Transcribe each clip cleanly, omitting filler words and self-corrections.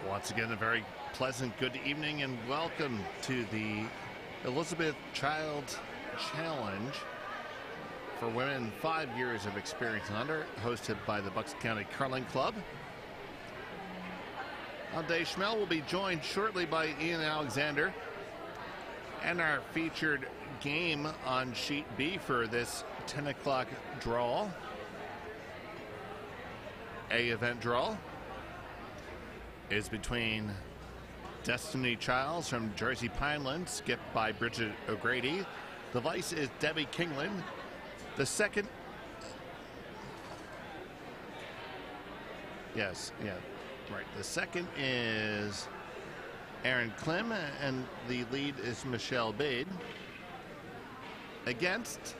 Once again, a very pleasant good evening and welcome to the Elizabeth Child Challenge for women 5 years of experience and under, hosted by the Bucks County Curling Club. Dave Schmel will be joined shortly by Ian Alexander, and our featured game on sheet B for this 10 o'clock draw, A event draw, is between Destiny Childs from Jersey Pineland, skipped by Bridget O'Grady. The vice is Debbie Kingland. The second, the second is Aaron Klim, and the lead is Michelle Bade. Against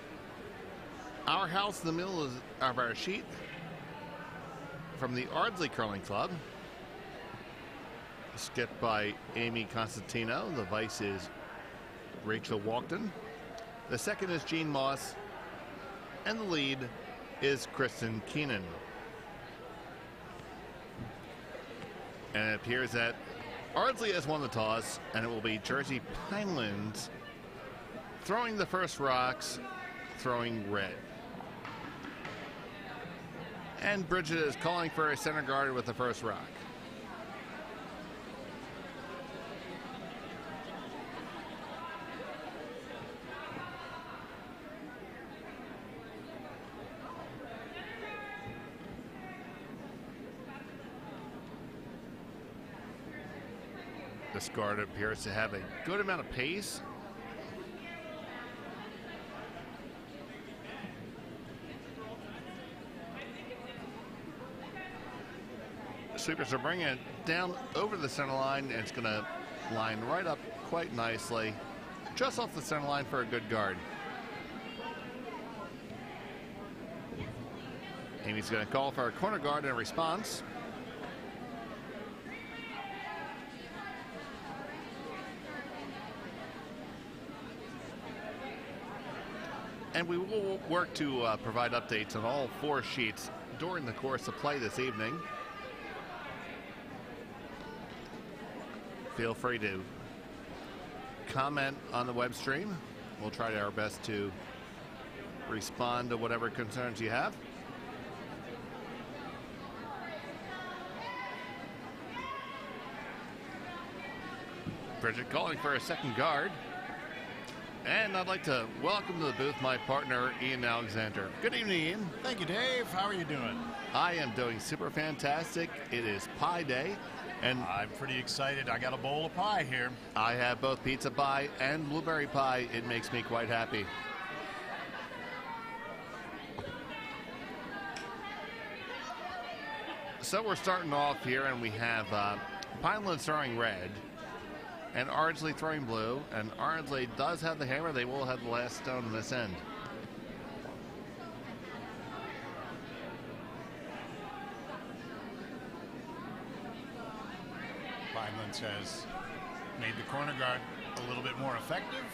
our house in the middle of our sheet from the Ardsley Curling Club, skipped by Amy Constantino. The vice is Rachel Walkden. The second is Jean Moss, and the lead is Kristen Keenan. And it appears that Ardsley has won the toss, and it will be Jersey Pinelands throwing the first rocks, throwing red. And Bridget is calling for a center guard with the first rock. This guard appears to have a good amount of pace. The sweepers are bringing it down over the center line, and it's going to line right up quite nicely, just off the center line for a good guard. Amy's going to call for a corner guard in response. And we will work to provide updates on all four sheets during the course of play this evening. Feel free to comment on the web stream. We'll try our best to respond to whatever concerns you have. Bridget calling for a second guard. And I'd like to welcome to the booth my partner, Ian Alexander. Good evening, Ian. Thank you, Dave. How are you doing? I am doing super fantastic. It is Pie Day, and I'm pretty excited. I got a bowl of pie here. I have both pizza pie and blueberry pie. It makes me quite happy. So we're starting off here, and we have Pineland throwing red, and Ardsley throwing blue, and Ardsley does have the hammer. They will have the last stone in this end. Pinelands has made the corner guard a little bit more effective.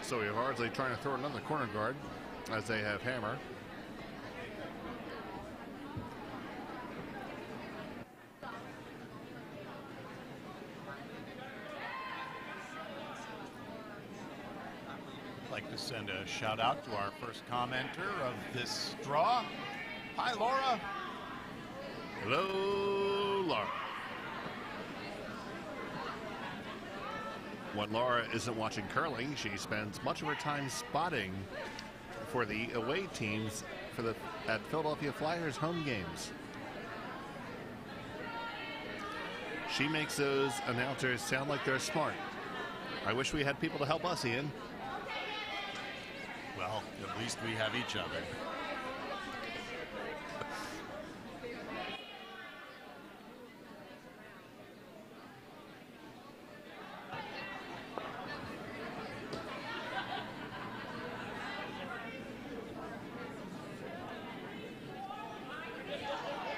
So we have Ardsley trying to throw another corner guard as they have hammer. I'd like to send a shout out to our first commenter of this draw. Hi, Laura. Hello, Laura. When Laura isn't watching curling, she spends much of her time spotting for the away teams at Philadelphia Flyers home games. She makes those announcers sound like they're smart. I wish we had people to help us, Ian. Well, at least we have each other.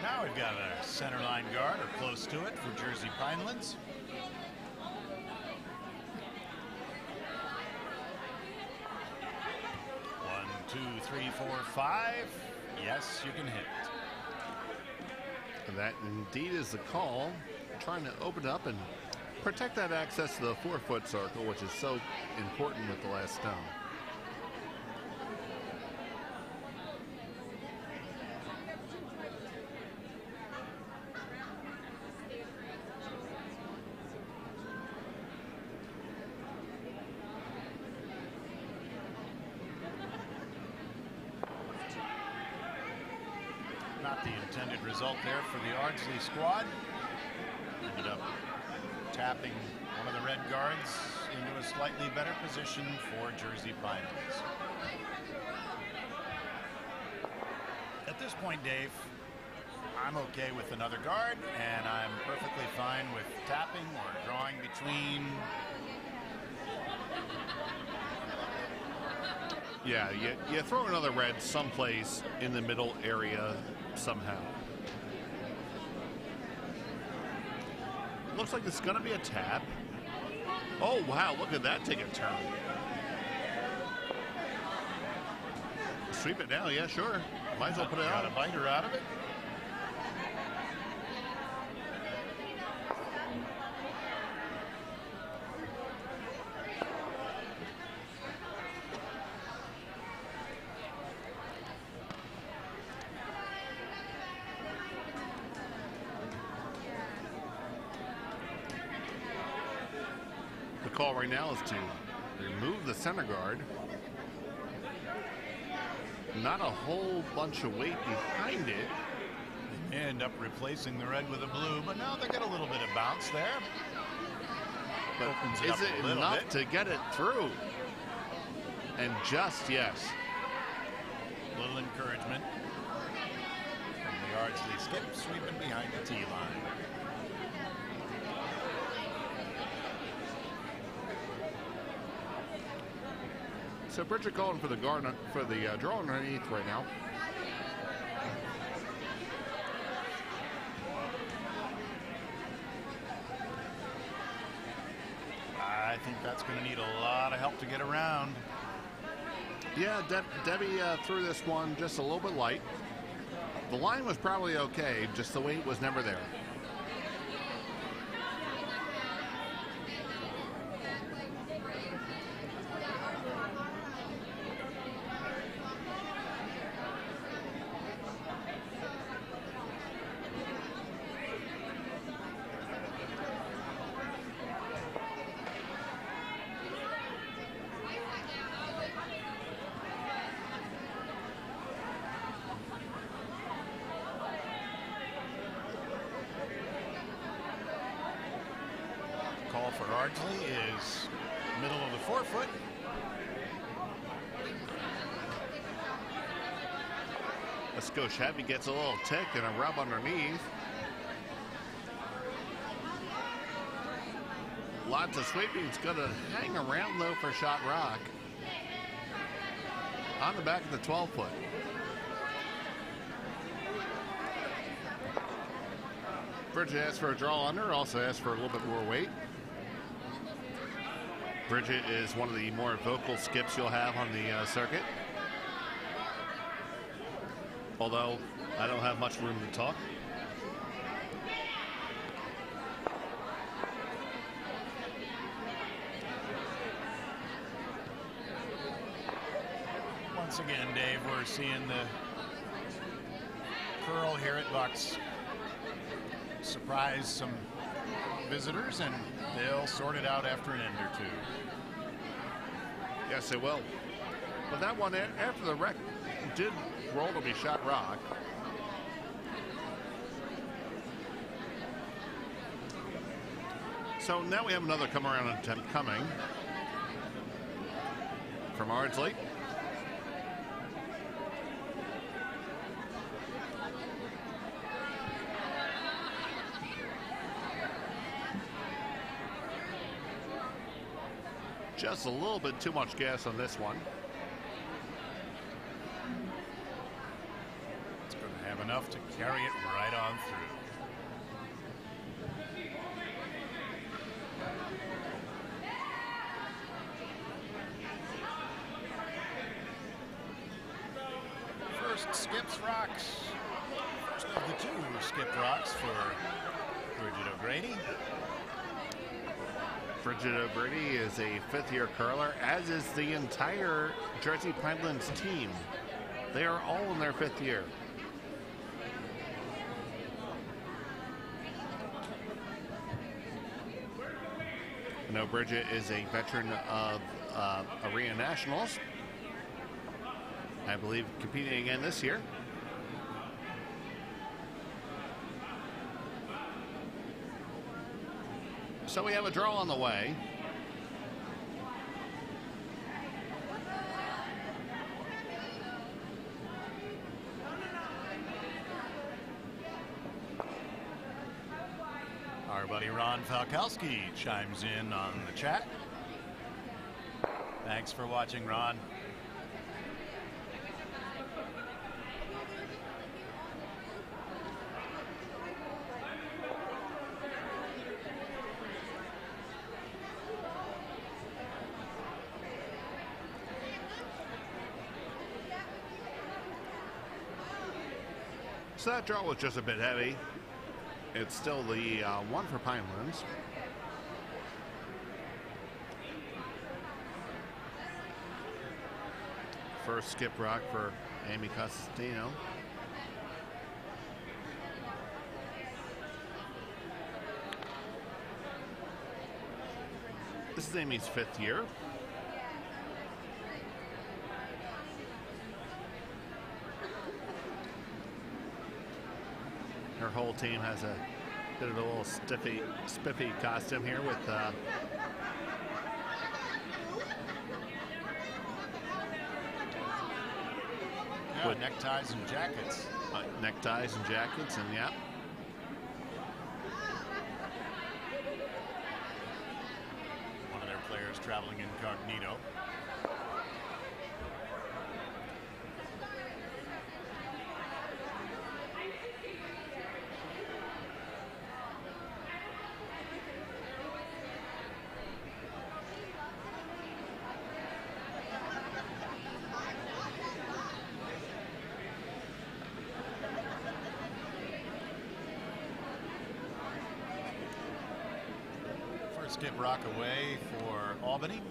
Now we've got a center line guard or close to it for Jersey Pinelands. One, two, three, four, five. Yes, you can hit. And that indeed is the call. Trying to open up and protect that access to the 4-foot circle, which is so important with the last stone. Not the intended result there for the Ardsley squad. Ended up tapping one of the red guards into a slightly better position for Jersey Pinelands. At this point, Dave, I'm okay with another guard, and I'm perfectly fine with tapping or drawing between. Yeah, you throw another red someplace in the middle area somehow. Looks like it's going to be a tap. Oh, wow, look at that take a turn. Sweep it now, yeah, sure. Might as well put it out. Got a biter out of it. The call right now is to remove the center guard. Not a whole bunch of weight behind it. They may end up replacing the red with a blue, but now they get a little bit of bounce there. But opens it is up it a little enough bit. to get it through? And just yes. A little encouragement from the Ardsley skip, sweeping behind the tee line. So Bridger calling for the guard for the draw underneath right now. I think that's going to need a lot of help to get around. Yeah, Debbie threw this one just a little bit light. The line was probably okay, just the weight was never there. Call for Ardsley is middle of the 4-foot. A skosh heavy gets a little tick and a rub underneath. Lots of sweeping. It's going to hang around though for shot rock. On the back of the 12-foot. Bridget asked for a draw under, also asked for a little bit more weight. Bridget is one of the more vocal skips you'll have on the circuit. Although I don't have much room to talk. Once again, Dave, we're seeing the curl here at Bucks. Surprise some visitors, and they'll sort it out after an end or two. Yes, it will. But that one, after the wreck, did roll to be shot rock. So now we have another come around attempt coming from Ardsley. Just a little bit too much gas on this one. It's going to have have enough to carry it right on through. First skips rocks. First of the two skip rocks for Bridget O'Grady. Bridget O'Grady is a fifth-year curler, as is the entire Jersey Pinelands team. They are all in their fifth year. I know Bridget is a veteran of Arena Nationals. I believe competing again this year. So we have a draw on the way. Our buddy Ron Falkowski chimes in on the chat. Thanks for watching, Ron. So that draw was just a bit heavy. It's still the one for Pinelands. First skip rock for Amy Costantino. This is Amy's fifth year. Her whole team has a bit of a little spiffy costume here with neckties and jackets. Neckties and jackets, and yeah. One of their players traveling incognito. Skip rock away for Albany.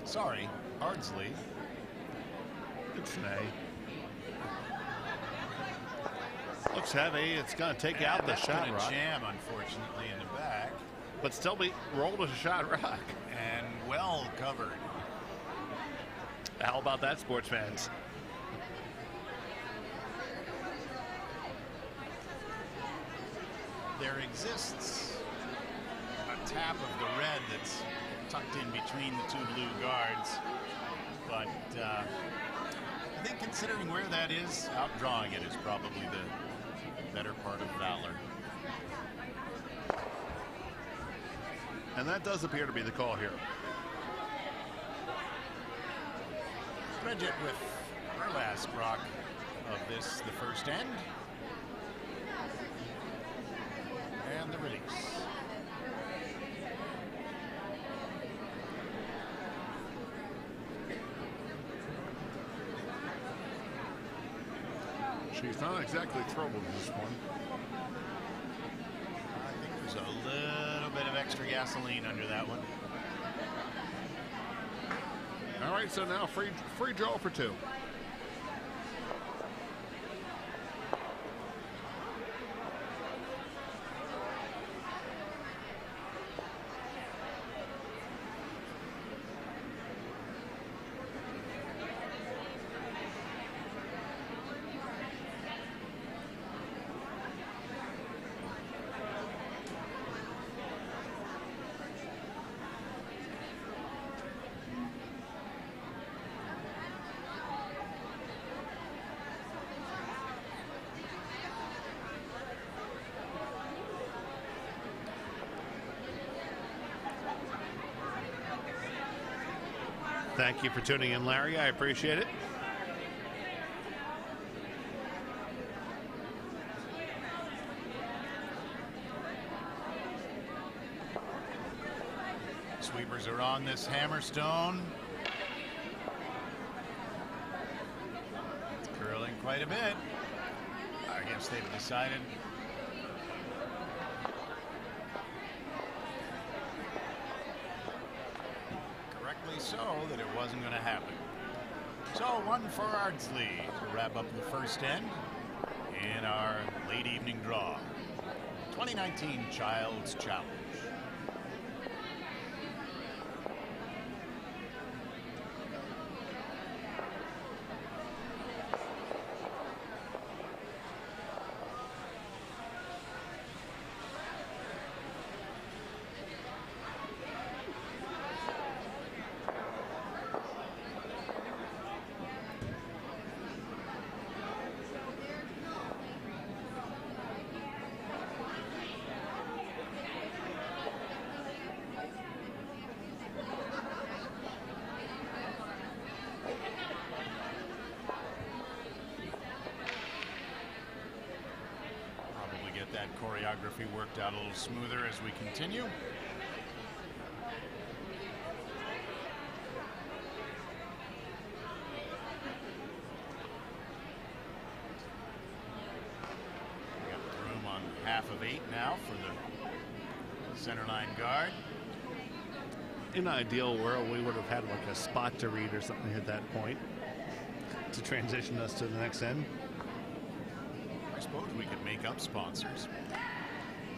Sorry, Ardsley. It's looks heavy. It's going to take out the shot rock. Jam, unfortunately, in the back. But still be rolled as a shot rock. And well covered. How about that, sports fans? There exists a tap of the red that's tucked in between the two blue guards, but I think considering where that is, outdrawing it is probably the better part of valor. And that does appear to be the call here. Bridget with her last rock of this, the first end. And the release. She's not exactly thrilled with this one. I think there's a little bit of extra gasoline under that one. All right, so now free draw for two. Thank you for tuning in, Larry. I appreciate it. Sweepers are on this hammerstone. It's curling quite a bit. I guess they've decided correctly so that it wasn't going to happen. So one for Ardsley to wrap up the first end in our late evening draw. 2019 Child's Challenge. That choreography worked out a little smoother as we continue. We got room on half of 8 now for the center line guard. In an ideal world, we would have had like a spot to read or something at that point to transition us to the next end. I suppose we could make up sponsors.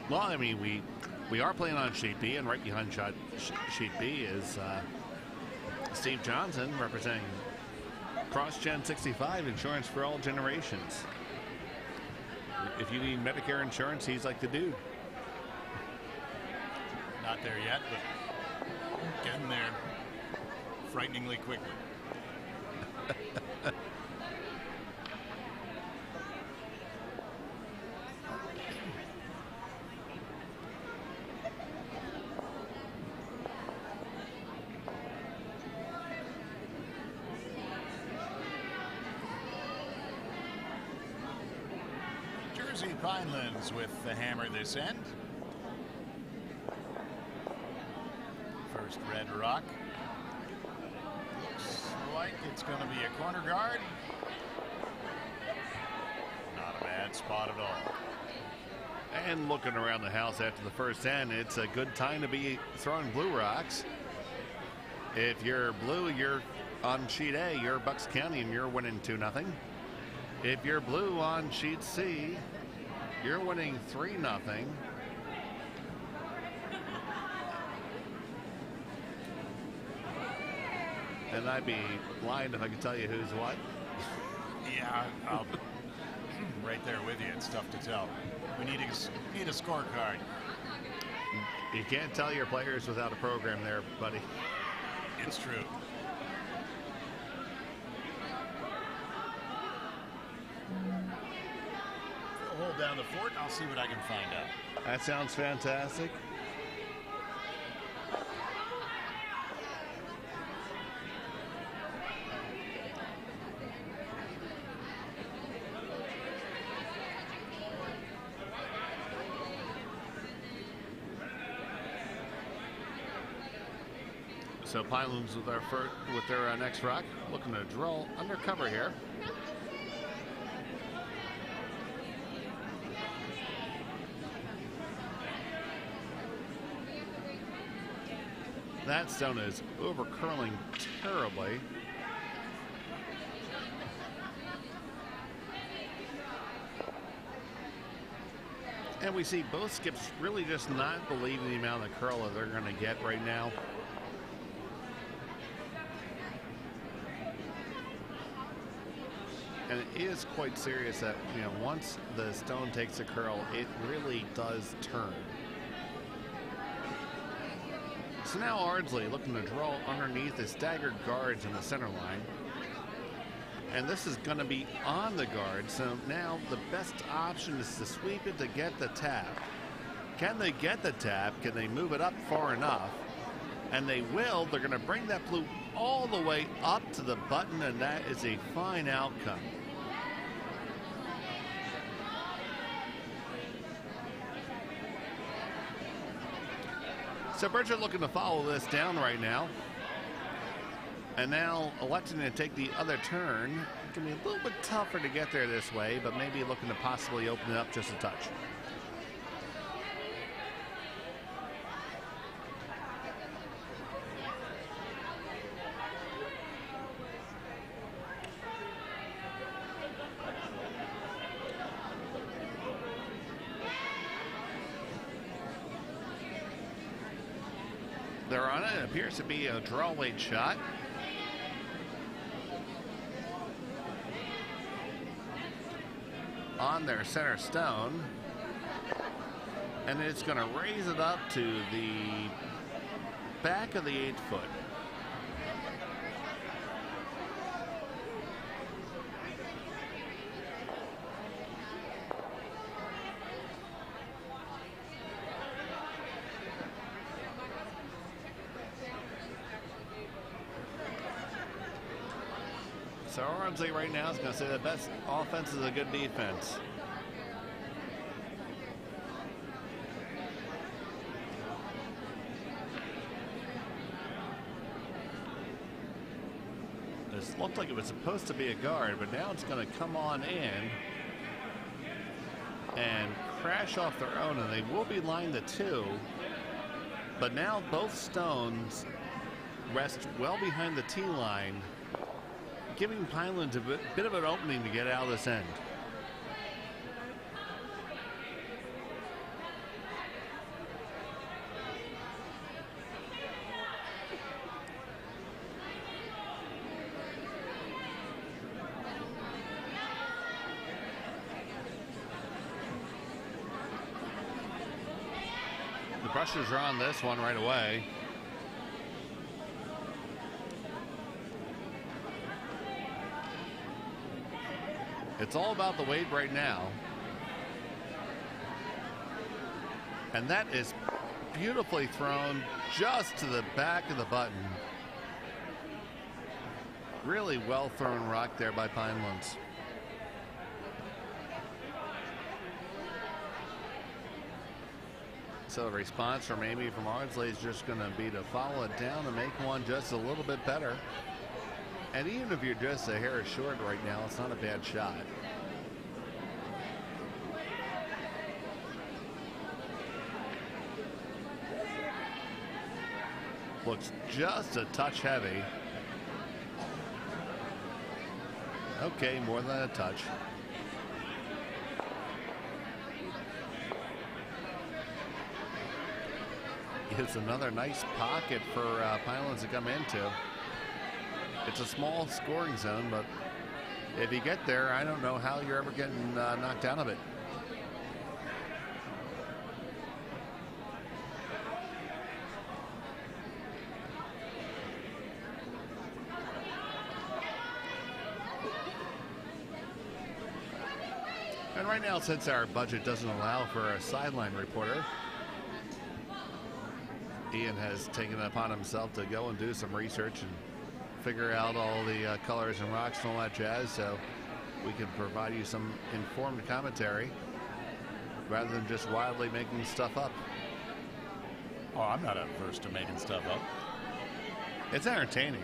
Well, I mean, we are playing on Sheet B, and right behind Sheet B is Steve Johnson representing CrossGen 65 Insurance for All Generations. If you need Medicare insurance, he's like the dude. Not there yet, but getting there frighteningly quickly. Pinelands with the hammer this end. First red rock. Looks like it's going to be a corner guard. Not a bad spot at all. And looking around the house after the first end, it's a good time to be throwing blue rocks. If you're blue, you're on Sheet A, you're Bucks County, and you're winning 2-0. If you're blue on Sheet C, you're winning 3-0. And I'd be blind if I could tell you who's what. Yeah, I'll right there with you. It's tough to tell. We need a scorecard. You can't tell your players without a program there, buddy. It's true. Hold down the fort and I'll see what I can find out. That sounds fantastic. So Pinelands with their next rock, looking to drill undercover here. That stone is over-curling terribly. And we see both skips really just not believing the amount of curl that they're going to get right now. And it is quite serious that, you know, once the stone takes a curl, it really does turn. So now Ardsley looking to draw underneath the staggered guards in the center line. And this is going to be on the guard. So now the best option is to sweep it to get the tap. Can they get the tap? Can they move it up far enough? And they will. They're going to bring that blue all the way up to the button, and that is a fine outcome. So Bridget looking to follow this down right now. And now electing to take the other turn. It's going to be a little bit tougher to get there this way, but maybe looking to possibly open it up just a touch. They're on it. It appears to be a draw weight shot. On their center stone. And it's going to raise it up to the back of the 8-foot. So Armsley right now is going to say the best offense is a good defense. This looked like it was supposed to be a guard, but now it's going to come on in and crash off their own, and they will be lined to 2. But now both stones rest well behind the tee line, giving Pinelands a bit of an opening to get out of this end. The brushes are on this one right away. It's all about the weight right now. And that is beautifully thrown just to the back of the button. Really well thrown rock there by Pinelands. So the response from Amy from Ardsley is just going to be to follow it down and make one just a little bit better. And even if you're just a hair short right now, it's not a bad shot. Looks just a touch heavy. Okay, more than a touch. It's another nice pocket for Pinelands to come into. It's a small scoring zone, but if you get there, I don't know how you're ever getting knocked out of it. And right now, since our budget doesn't allow for a sideline reporter, Ian has taken it upon himself to go and do some research and figure out all the colors and rocks and all that jazz, so we can provide you some informed commentary rather than just wildly making stuff up. Oh, I'm not averse to making stuff up. It's entertaining.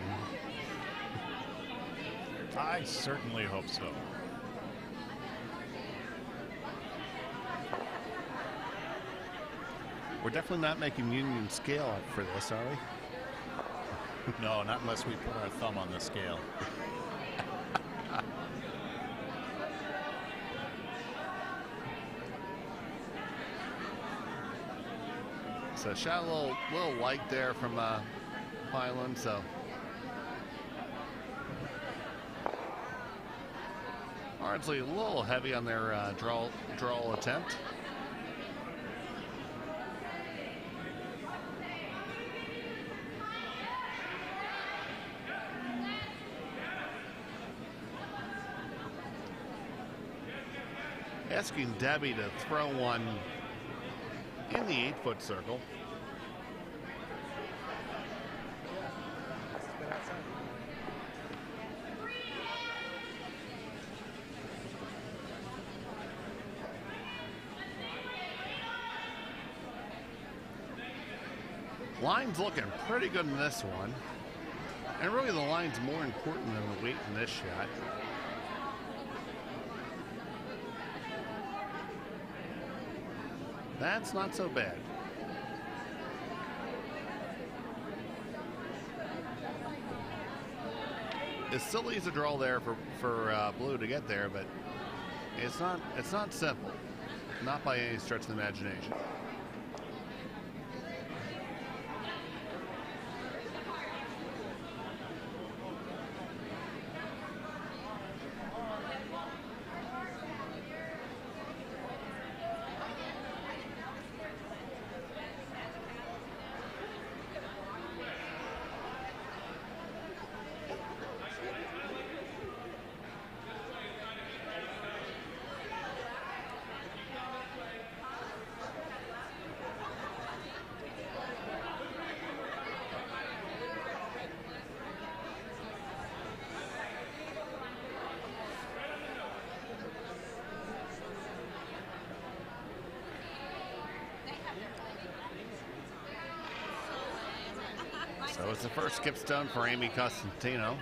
I certainly hope so. We're definitely not making union scale up for this, are we? No, not unless we put our thumb on the scale. So shot a little light there from Pineland, so Ardsley a little heavy on their draw attempt. Asking Debbie to throw one in the 8-foot circle. Line's looking pretty good in this one. And really the line's more important than the weight in this shot. That's not so bad. It still leaves a draw there for blue to get there, but it's not simple. Not by any stretch of the imagination. So it's the first skip stone for Amy Costantino.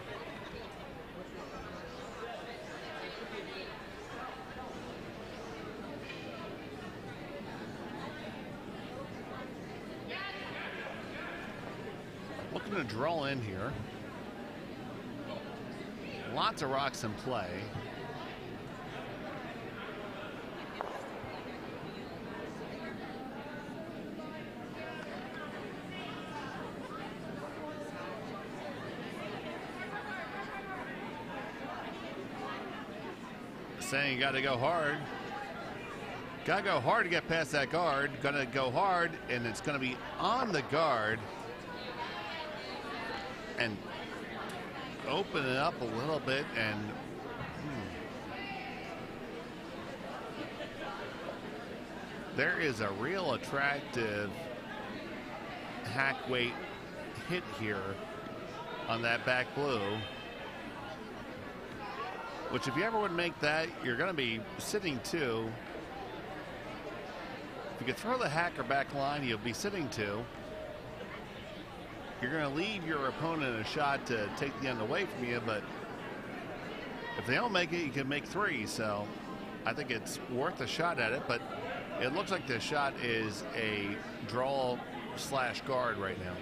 Looking to draw in here. Lots of rocks in play. Saying you got to go hard. Got to go hard to get past that guard. Going to go hard, and it's going to be on the guard. And open it up a little bit, and there is a real attractive hack weight hit here on that back blue. Which, if you ever would make that, you're going to be sitting two. If you could throw the hacker back line, you'll be sitting two. You're going to leave your opponent a shot to take the end away from you, but if they don't make it, you can make three. So I think it's worth a shot at it, but it looks like the shot is a draw / guard right now.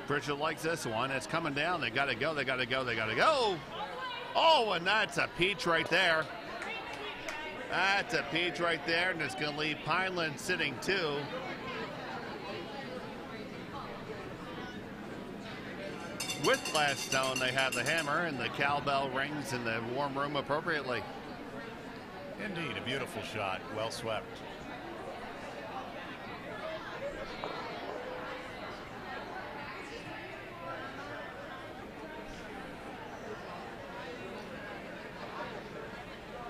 Bridget likes this one. It's coming down. They got to go. They got to go. They got to go. Oh, and that's a peach right there. That's a peach right there, and it's going to leave Pineland sitting two. With glass stone, they have the hammer, and the cowbell rings in the warm room appropriately. Indeed, a beautiful shot. Well swept.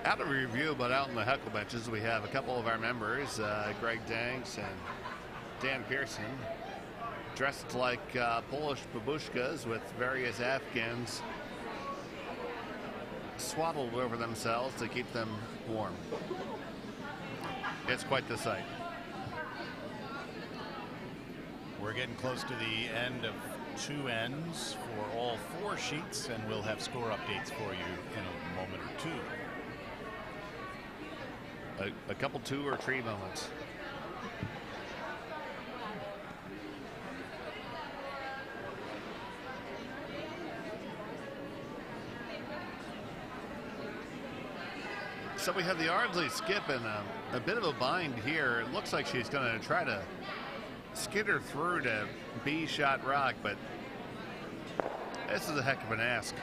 Out of review, but out in the heckle benches, we have a couple of our members, Greg Danks and Dan Pearson, dressed like Polish babushkas with various Afghans swaddled over themselves to keep them warm. It's quite the sight. We're getting close to the end of two ends for all four sheets, and we'll have score updates for you in a moment or two. A couple two or three moments. So we have the Ardsley skip in a bit of a bind here. It looks like she's going to try to skid her through to B shot rock, but this is a heck of an ask.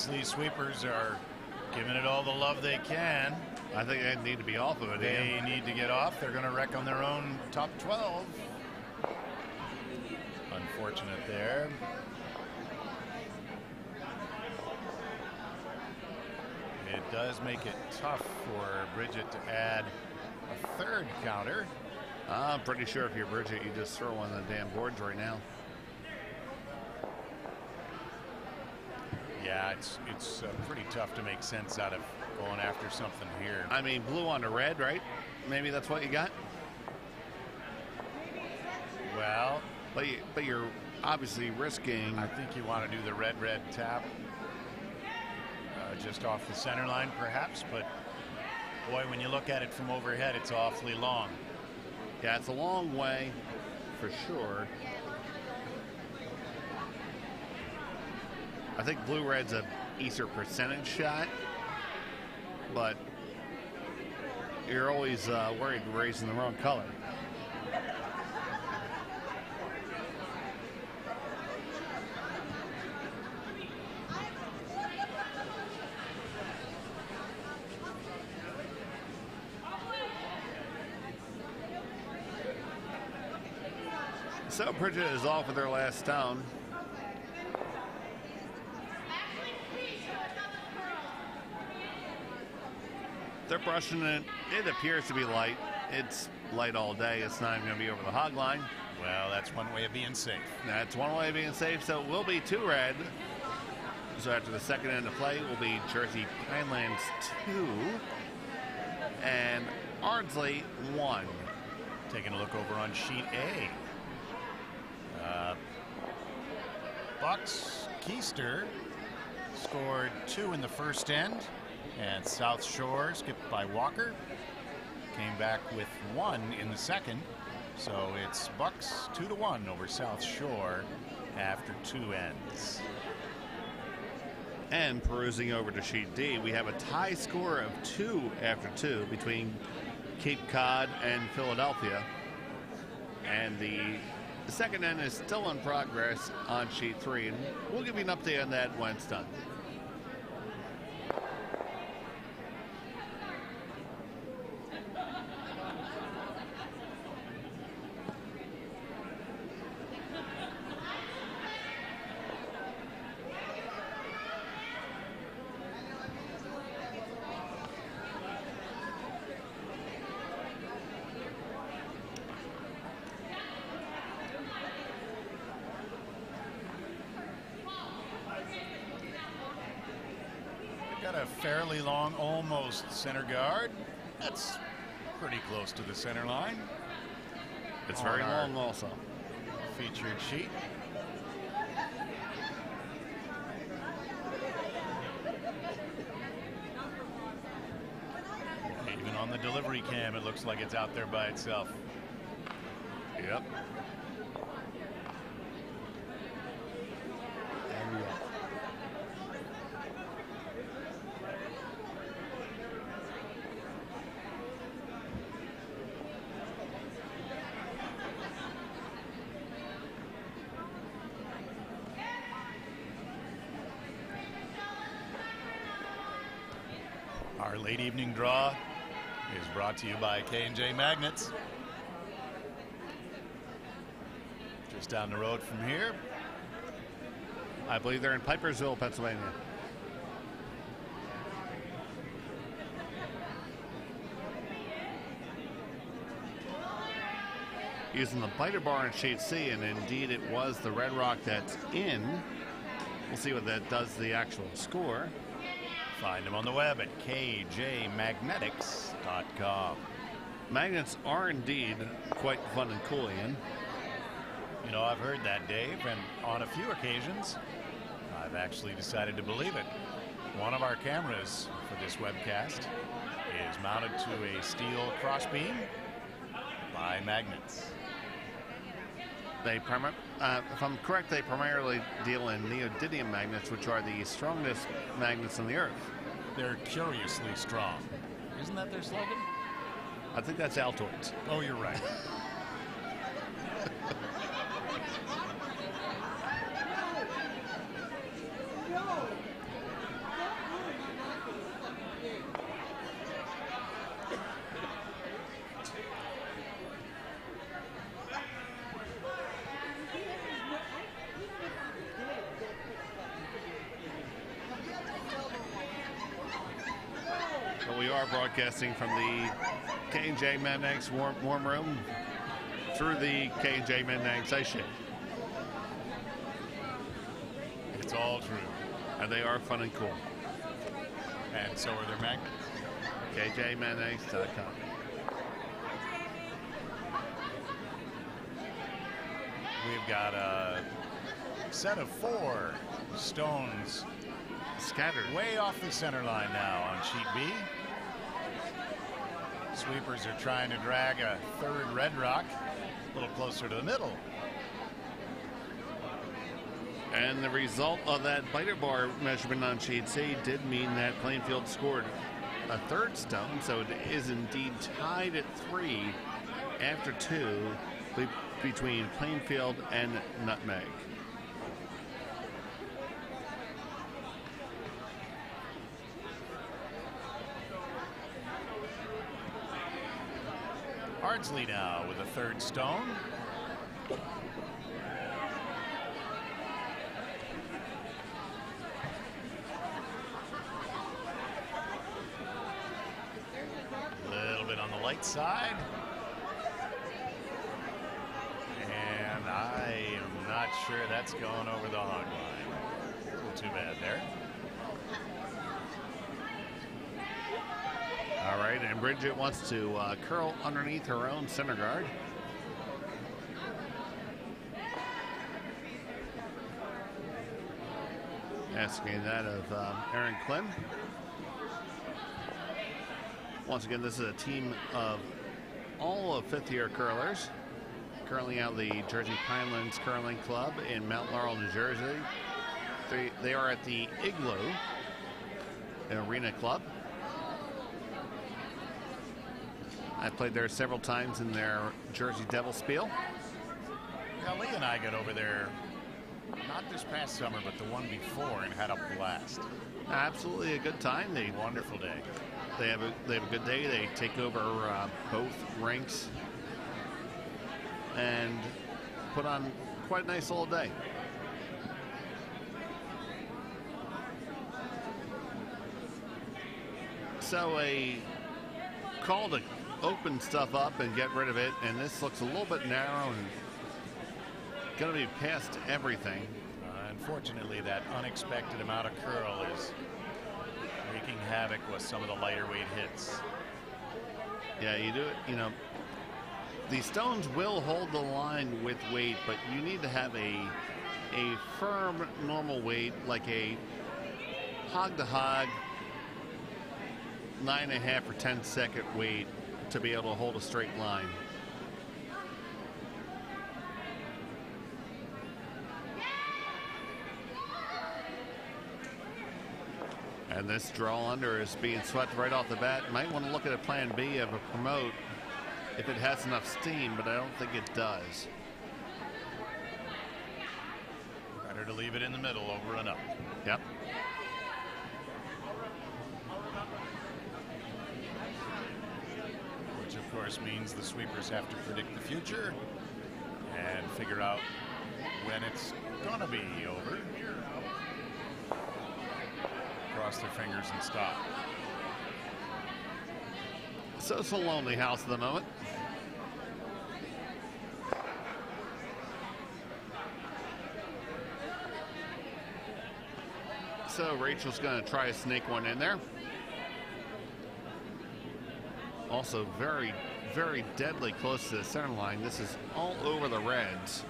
Exley sweepers are giving it all the love they can. I think they need to be off of it. They need to get off. They're going to wreck on their own top 12. Unfortunate there. It does make it tough for Bridget to add a third counter. I'm pretty sure if you're Bridget, you just throw on the damn boards right now. Yeah, it's pretty tough to make sense out of going after something here. I mean, blue on the red, right? Maybe that's what you got. Well, but you're obviously risking. I think you want to do the red tap just off the center line, perhaps. But boy, when you look at it from overhead, it's awfully long. Yeah, it's a long way, for sure. I think blue-red's a easier percentage shot, but you're always worried you're raising the wrong color. So Bridget is off with their last stone. They're brushing it. It appears to be light. It's light all day. It's not even going to be over the hog line. Well, that's one way of being safe. That's one way of being safe. So it will be 2 red. So after the second end of play will be Jersey Pinelands 2 and Ardsley 1. Taking a look over on sheet A. Bucks Keister scored 2 in the first end, and South Shore, skipped by Walker, came back with 1 in the second. So it's Bucks 2-1 over South Shore after 2 ends. And perusing over to sheet D, we have a tie score of 2 after 2 between Cape Cod and Philadelphia. And the second end is still in progress on sheet 3, and we'll give you an update on that when it's done. Got a fairly long, almost center guard. That's pretty close to the center line. It's very long also. Featured sheet. Even on the delivery cam, it looks like it's out there by itself. Yep. Our late evening draw is brought to you by K&J Magnets. Just down the road from here. I believe they're in Pipersville, Pennsylvania. Using the biter bar in sheet C, and indeed it was the Red Rock that's in. We'll see what that does to the actual score. Find them on the web at kjmagnetics.com. Magnets are indeed quite fun and cool, Ian. You know, I've heard that, Dave, and on a few occasions, I've actually decided to believe it. One of our cameras for this webcast is mounted to a steel crossbeam by Magnets. They if I'm correct, they primarily deal in neodymium magnets, which are the strongest magnets on the Earth. They're curiously strong. Isn't that their slogan? I think that's Altoids. Oh, you're right. are broadcasting from the K&J Men's warm room through the K&J Men's ice shed. It's all true. And they are fun and cool. And so are their magnets. KJMenX.com. We've got a set of 4 stones scattered way off the center line now on sheet B. Sweepers are trying to drag a 3rd red rock a little closer to the middle. And the result of that biter bar measurement on sheet C did mean that Plainfield scored a 3rd stone, so it is indeed tied at 3 after 2 between Plainfield and Nutmeg. Ardsley now with a 3rd stone. A little bit on the light side. And I am not sure that's going over the hog line. A little too bad there. All right, and Bridget wants to curl underneath her own center guard. Asking that of Aaron Klim. Once again, this is a team of all of 5th-year curlers, currently out of the Jersey Pinelands Curling Club in Mount Laurel, New Jersey. They are at the Igloo Arena Club. I played there several times in their Jersey Devil Spiel. Yeah, Lee and I got over there, not this past summer, but the one before, and had a blast. Absolutely a good time. Wonderful day. They have a good day. They take over both rinks and put on quite a nice little day. So a call to open stuff up and get rid of it, and this looks a little bit narrow and going to be past everything. Unfortunately, that unexpected amount of curl is wreaking havoc with some of the lighter weight hits. Yeah, you do it, you know, the stones will hold the line with weight, but you need to have a firm normal weight, like a hog to hog 9.5 or 10 second weight to be able to hold a straight line. And this draw under is being swept right off the bat. Might want to look at a plan B of a promote if it has enough steam, but I don't think it does. Better to leave it in the middle, over and up. Yep. Which of course means the sweepers have to predict the future and figure out when it's gonna be over. Cross their fingers and stop. So it's a lonely house at the moment. So Rachel's going to try to snake one in there. Also very, very deadly close to the center line. This is all over the reds.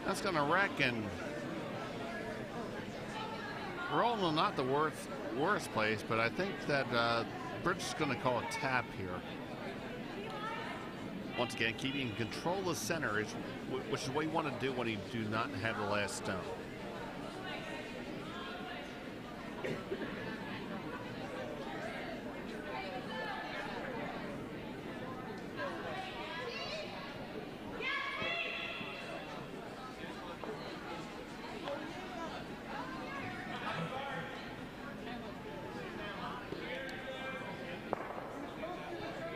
That's going to wreck, and rolling not the worst place, but I think that Bridge is going to call a tap here. Once again, keeping control of the center, which is what you want to do when you do not have the last stone.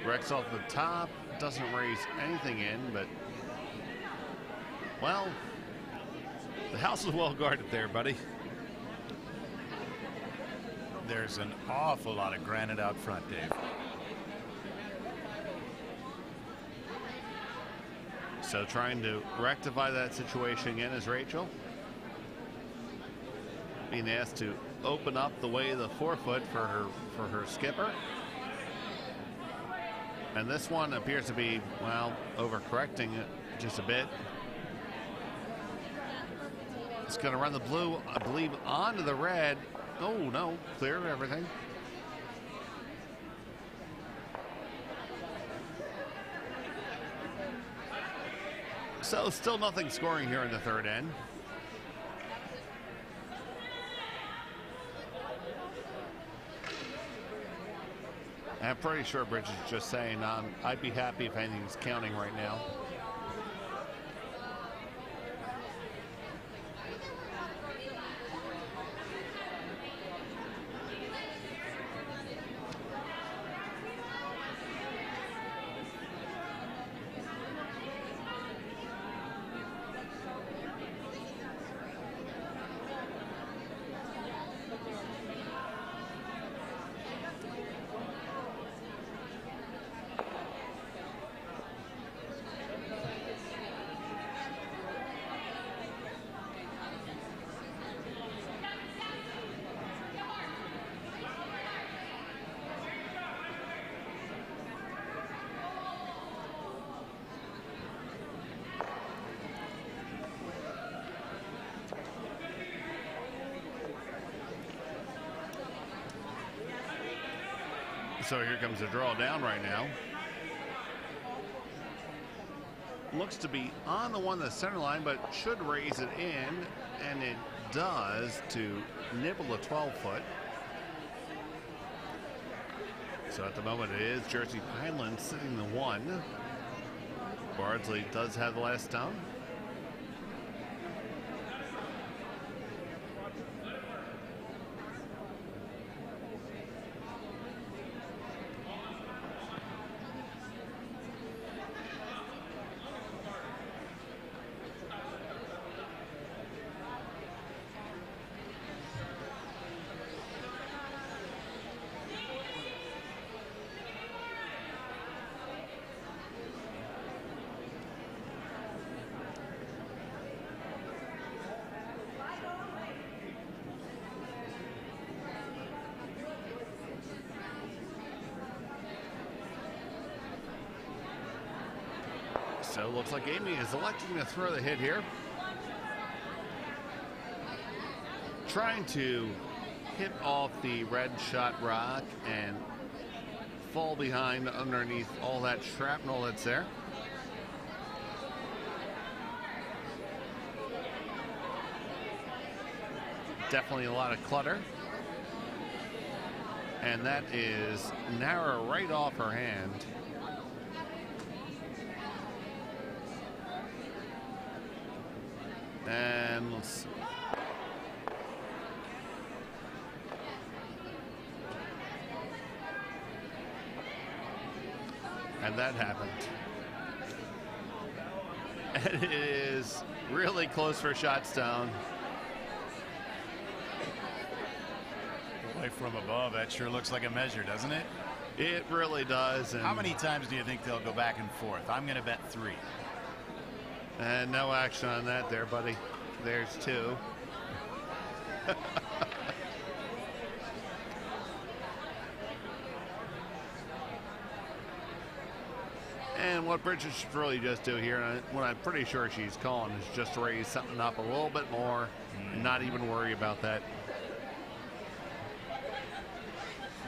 Rex off the top, doesn't raise anything in, but Well, the house is well guarded there, buddy. There's an awful lot of granite out front, Dave. So trying to rectify that situation again is Rachel. Being asked to open up the way of the forefoot for her skipper. And this one appears to be, well, overcorrecting it just a bit. It's going to run the blue, I believe, onto the red. Oh, no, clear everything. So still nothing scoring here in the third end. I'm pretty sure Bridges is just saying, I'd be happy if anything's counting right now. So here comes a draw down right now. Looks to be on the one, the center line, but should raise it in, and it does to nibble the 12-foot. So at the moment it is Jersey Pineland sitting the one. Bardsley does have the last stone. So looks like Amy is electing to throw the hit here. Trying to hit off the red shot rock and fall behind underneath all that shrapnel that's there. Definitely a lot of clutter. And that is narrow right off her hand. And let's see. And that happened. And it is really close for Shotstone. Boy, from above, that sure looks like a measure, doesn't it? It really does. And how many times do you think they'll go back and forth? I'm going to bet 3. And no action on that there, buddy. There's 2. And what Bridges should really just do here, and what I'm pretty sure she's calling, is just raise something up a little bit more and not even worry about that.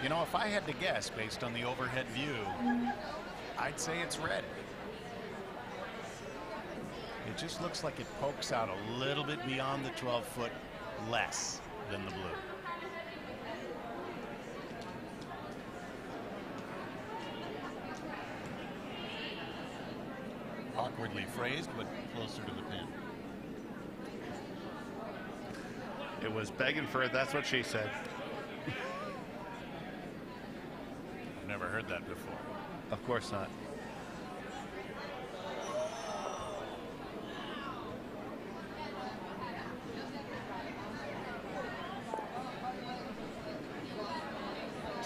You know, if I had to guess based on the overhead view, I'd say it's red. It just looks like it pokes out a little bit beyond the 12-foot less than the blue. Awkwardly phrased, but closer to the pin. It was begging for it. That's what she said. I've never heard that before. Of course not.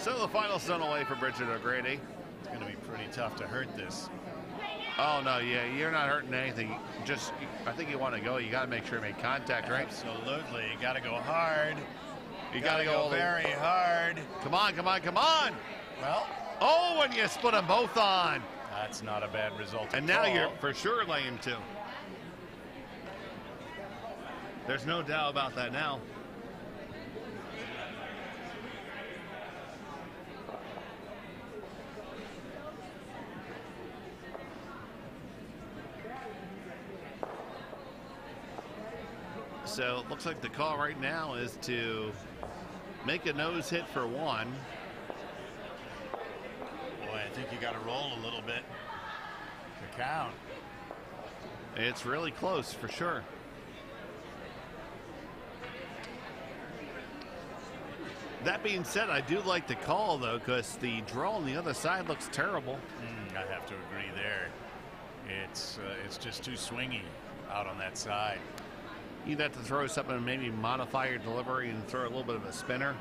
So the final stone away for Bridget O'Grady. It's going to be pretty tough to hurt this. Oh, no, yeah, you're not hurting anything. Just, I think you want to go. You got to make sure you make contact, right? Absolutely. You got to go hard. You got to go very hard. Come on, come on, come on. Well. Oh, when you put them both on. That's not a bad result. And now you're for sure laying 2. There's no doubt about that now. So it looks like the call right now is to make a nose hit for 1. Boy, I think you got to roll a little bit to count. It's really close for sure. That being said, I do like the call though, because the draw on the other side looks terrible. I have to agree there. It's just too swingy out on that side. You'd have to throw something and maybe modify your delivery and throw a little bit of a spinner.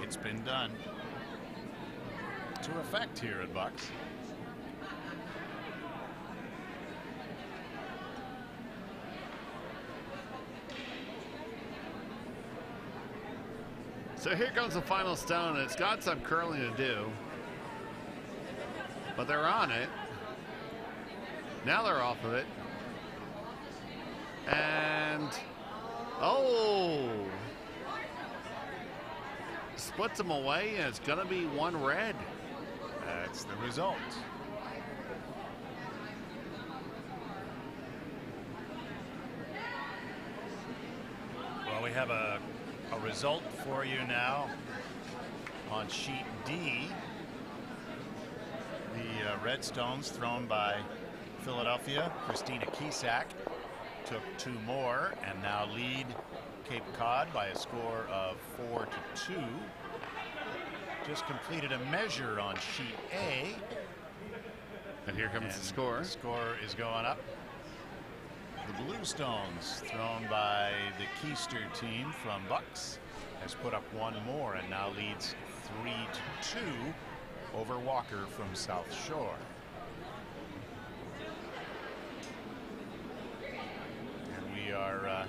It's been done to effect here at Bucks. So here comes the final stone. It's got some curling to do, but they're on it. Now they're off of it. And oh, splits them away, and it's going to be 1 red. That's the result. Well, we have a result for you now on sheet D. The red stones thrown by Philadelphia. Christina Kisak took 2 more and now lead Cape Cod by a score of 4-2. Just completed a measure on sheet A. And here comes the score. The score is going up. The blue stones thrown by the Keister team from Bucks has put up 1 more and now leads 3-2 over Walker from South Shore. We are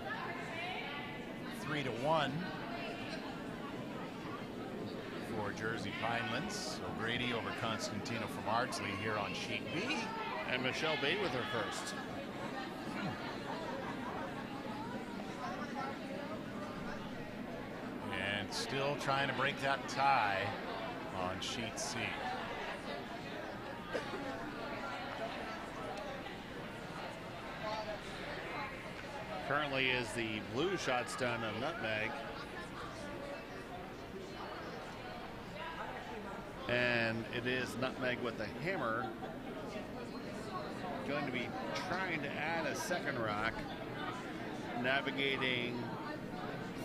3-1 for Jersey Pinelands. O'Grady over Constantino from Ardsley here on sheet B. And Michelle Bade with her first. And still trying to break that tie on sheet C. Currently is the blue shot stone of nutmeg. And it is nutmeg with a hammer. Going to be trying to add a second rock, navigating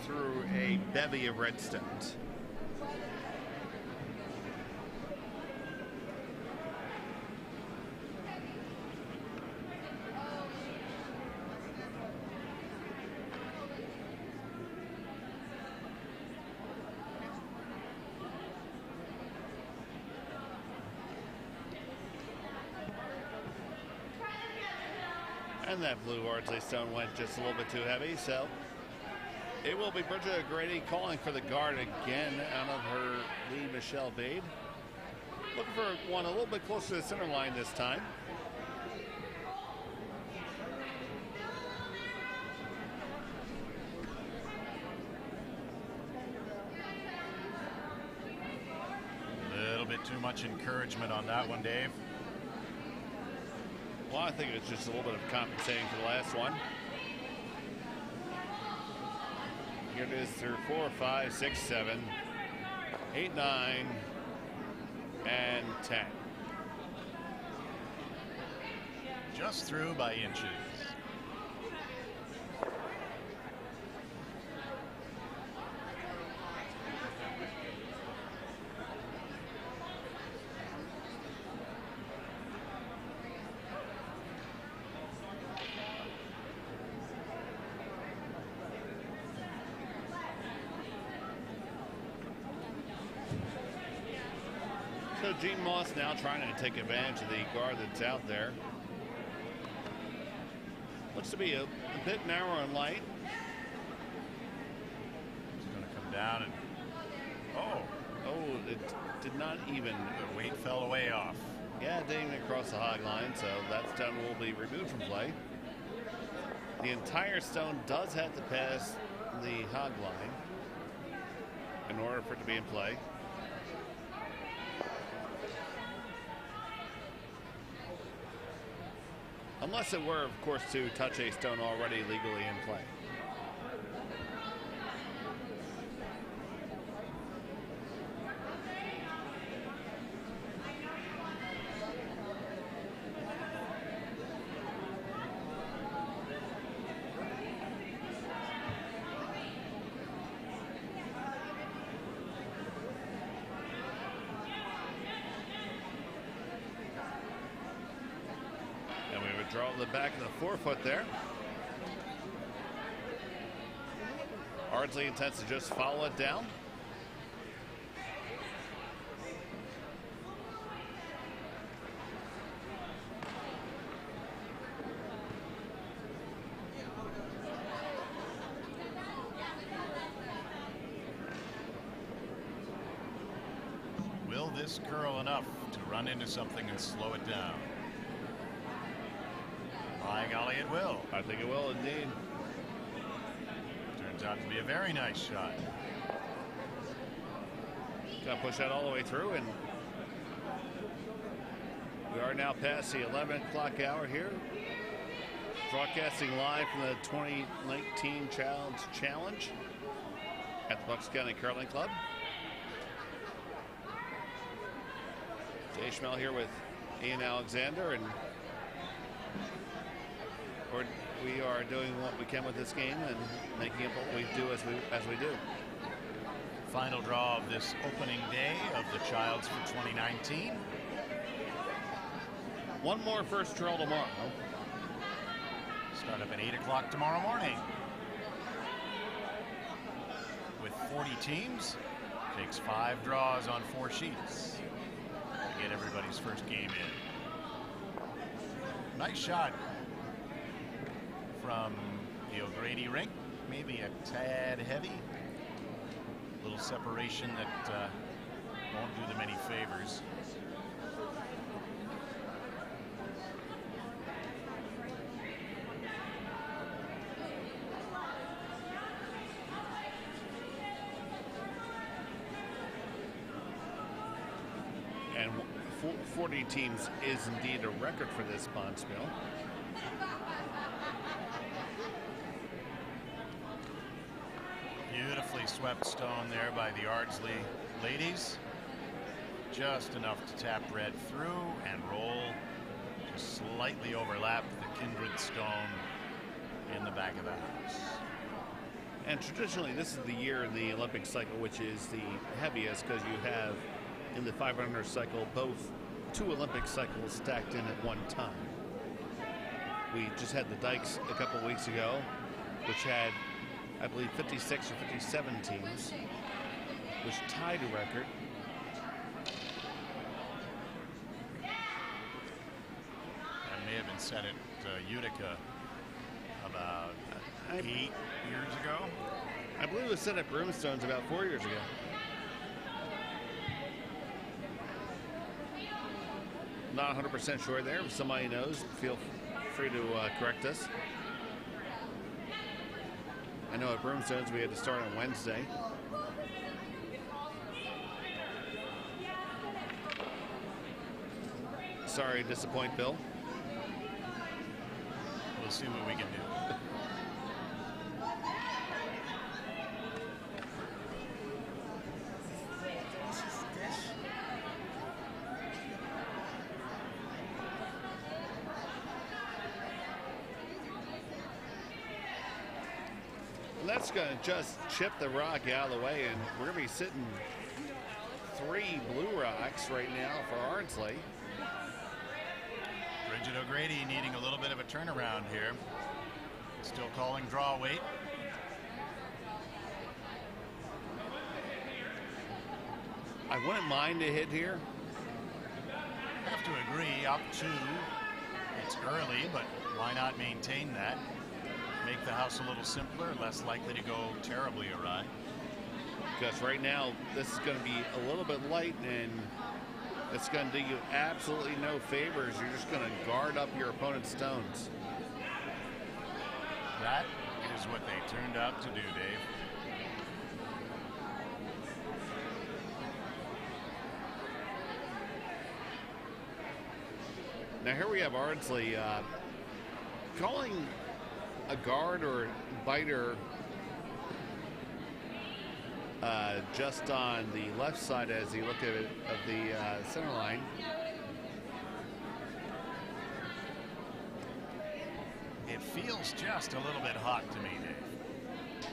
through a bevy of red stones. And that blue Ardsley stone went just a little bit too heavy, so it will be Bridget O'Grady calling for the guard again out of her lead, Michelle Bade. Looking for one a little bit closer to the center line this time. A little bit too much encouragement on that one, Dave. Well, I think it's just a little bit of compensating for the last one. Here it is through 4, 5, 6, 7, 8, 9, and 10. Just through by inches. Gene Moss now trying to take advantage of the guard that's out there. Looks to be a bit narrow and light. He's going to come down and it did not even. The weight fell away off. Yeah, it didn't even cross the hog line, so that stone will be removed from play. The entire stone does have to pass the hog line in order for it to be in play. Unless it were, of course, to touch a stone already legally in play. Draw the back of the forefoot there. Ardsley intends to just follow it down. Will this curl enough to run into something and slow it down? By golly, it will. I think it will indeed. Turns out to be a very nice shot. Got to push that all the way through, and we are now past the 11 o'clock hour here. Broadcasting live from the 2019 Challenge at the Bucks County Curling Club. Jay Schmel here with Ian Alexander, and we are doing what we can with this game and making it what we do as we do. Final draw of this opening day of the Childs for 2019. One more first draw tomorrow. Start up at 8 o'clock tomorrow morning. With 40 teams, takes 5 draws on 4 sheets to get everybody's first game in. Nice shot from the O'Grady rink, maybe a tad heavy. A little separation that won't do them any favors. And 40 teams is indeed a record for this bonspiel. Beautifully swept stone there by the Ardsley ladies. Just enough to tap red through and roll. Just slightly overlap the kindred stone in the back of the house. And traditionally, this is the year in the Olympic cycle which is the heaviest, because you have in the 500 cycle both 2 Olympic cycles stacked in at one time. We just had the Dykes a couple weeks ago, which had, I believe, 56 or 57 teams, which tied a record. That may have been set at Utica about 8 years ago. I believe it was set at Broomstones about 4 years ago. Not 100% sure there. If somebody knows, feel free to correct us. I know at Broomstones we had to start on Wednesday. Sorry to disappoint Bill. We'll see what we can do. That's going to just chip the rock out of the way, and we're going to be sitting 3 blue rocks right now for Ardsley. Bridget O'Grady needing a little bit of a turnaround here. Still calling draw weight. I wouldn't mind a hit here. have to agree, up two. It's early, but why not maintain that? Make the house a little simpler, less likely to go terribly awry. Because right now, this is going to be a little bit light, and it's going to do you absolutely no favors. You're just going to guard up your opponent's stones. That is what they turned out to do, Dave. Now here we have Ardsley calling a guard or biter just on the left side as he looked at it of the center line. It feels just a little bit hot to me, Dave.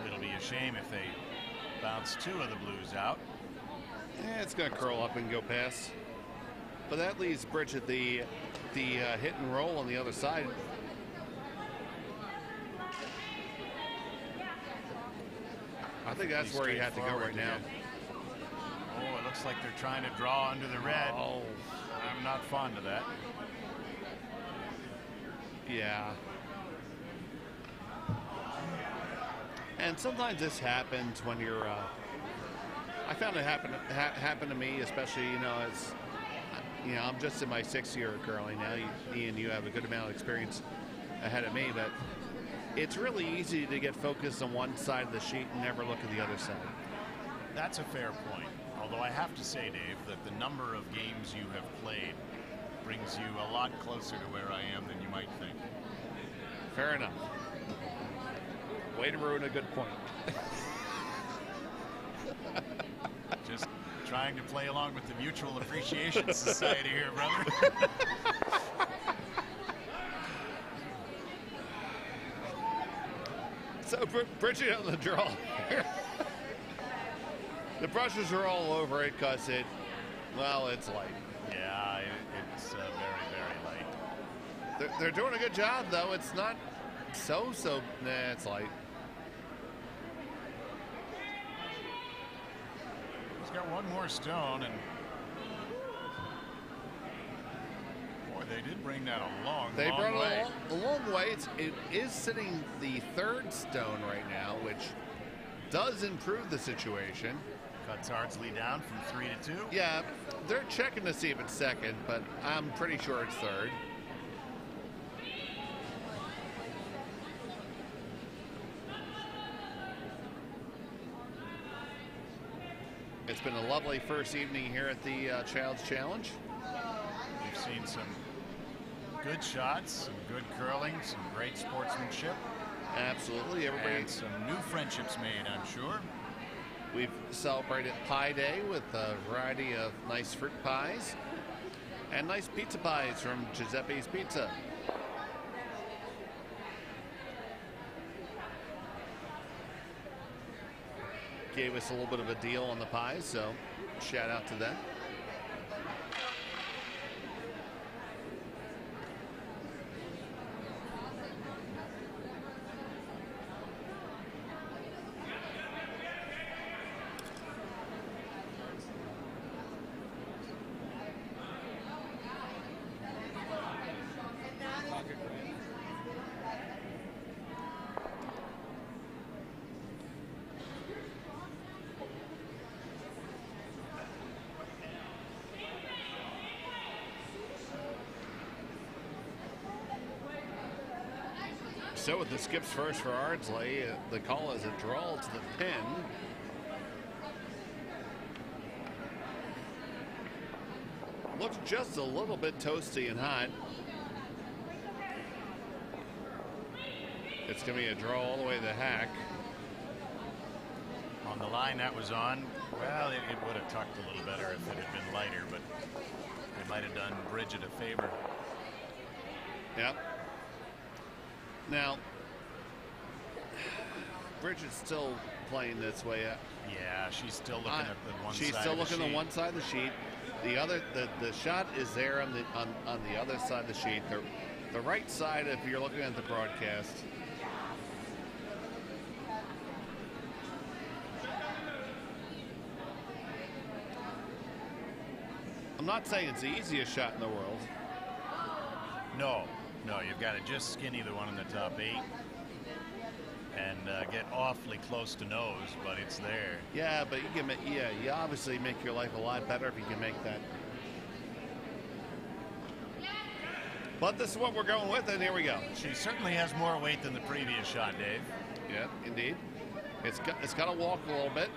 It'll be a shame if they bounce two of the blues out. Yeah, it's going to curl up and go past. But that leaves Bridget the hit and roll on the other side. I think that's where you have to go right now. Oh, it looks like they're trying to draw under the red. Oh. I'm not fond of that. Yeah. And sometimes this happens when you're. I found it happen to me, especially I'm just in my 6th year of curling now. Ian, you have a good amount of experience ahead of me, but it's really easy to get focused on one side of the sheet and never look at the other side. That's a fair point. Although I have to say, Dave, that the number of games you have played brings you a lot closer to where I am than you might think. Fair enough. Way to ruin a good point. Just trying to play along with the Mutual Appreciation Society here, brother. So Bridget on the draw. The brushes are all over it because it's light. Yeah, it's very, very light. They're doing a good job, though. It's not so, it's light. He's got one more stone, and boy, they did bring that a long way. They brought it a long way. It is sitting the 3rd stone right now, which does improve the situation. Cuts Ardsley down from 3 to 2. Yeah, they're checking to see if it's 2nd, but I'm pretty sure it's 3rd. It's been a lovely first evening here at the Child's Challenge. We've seen some good shots, some good curling, some great sportsmanship. Absolutely. And some new friendships made, I'm sure. We've celebrated Pie Day with a variety of nice fruit pies and nice pizza pies from Giuseppe's Pizza. Gave us a little bit of a deal on the pies, so shout out to them. So with the skips first for Ardsley, the call is a draw to the pin. Looks just a little bit toasty and hot. It's going to be a draw all the way to the hack. On the line that was on, well, it would have tucked a little better if it had been lighter, but it might have done Bridget a favor. Yep. Now, Bridget's still playing this way. Yeah, she's still looking at the one side. She's still looking at one side of the sheet. The other, the shot is there on the other side of the sheet. The right side, if you're looking at the broadcast. I'm I'm not saying it's the easiest shot in the world. No, you've got to just skinny the one in the top 8 and get awfully close to nose, but it's there. Yeah, but you can you obviously make your life a lot better if you can make that. But this is what we're going with, and here we go. She certainly has more weight than the previous shot, Dave. Yeah, indeed. It's got to walk a little bit.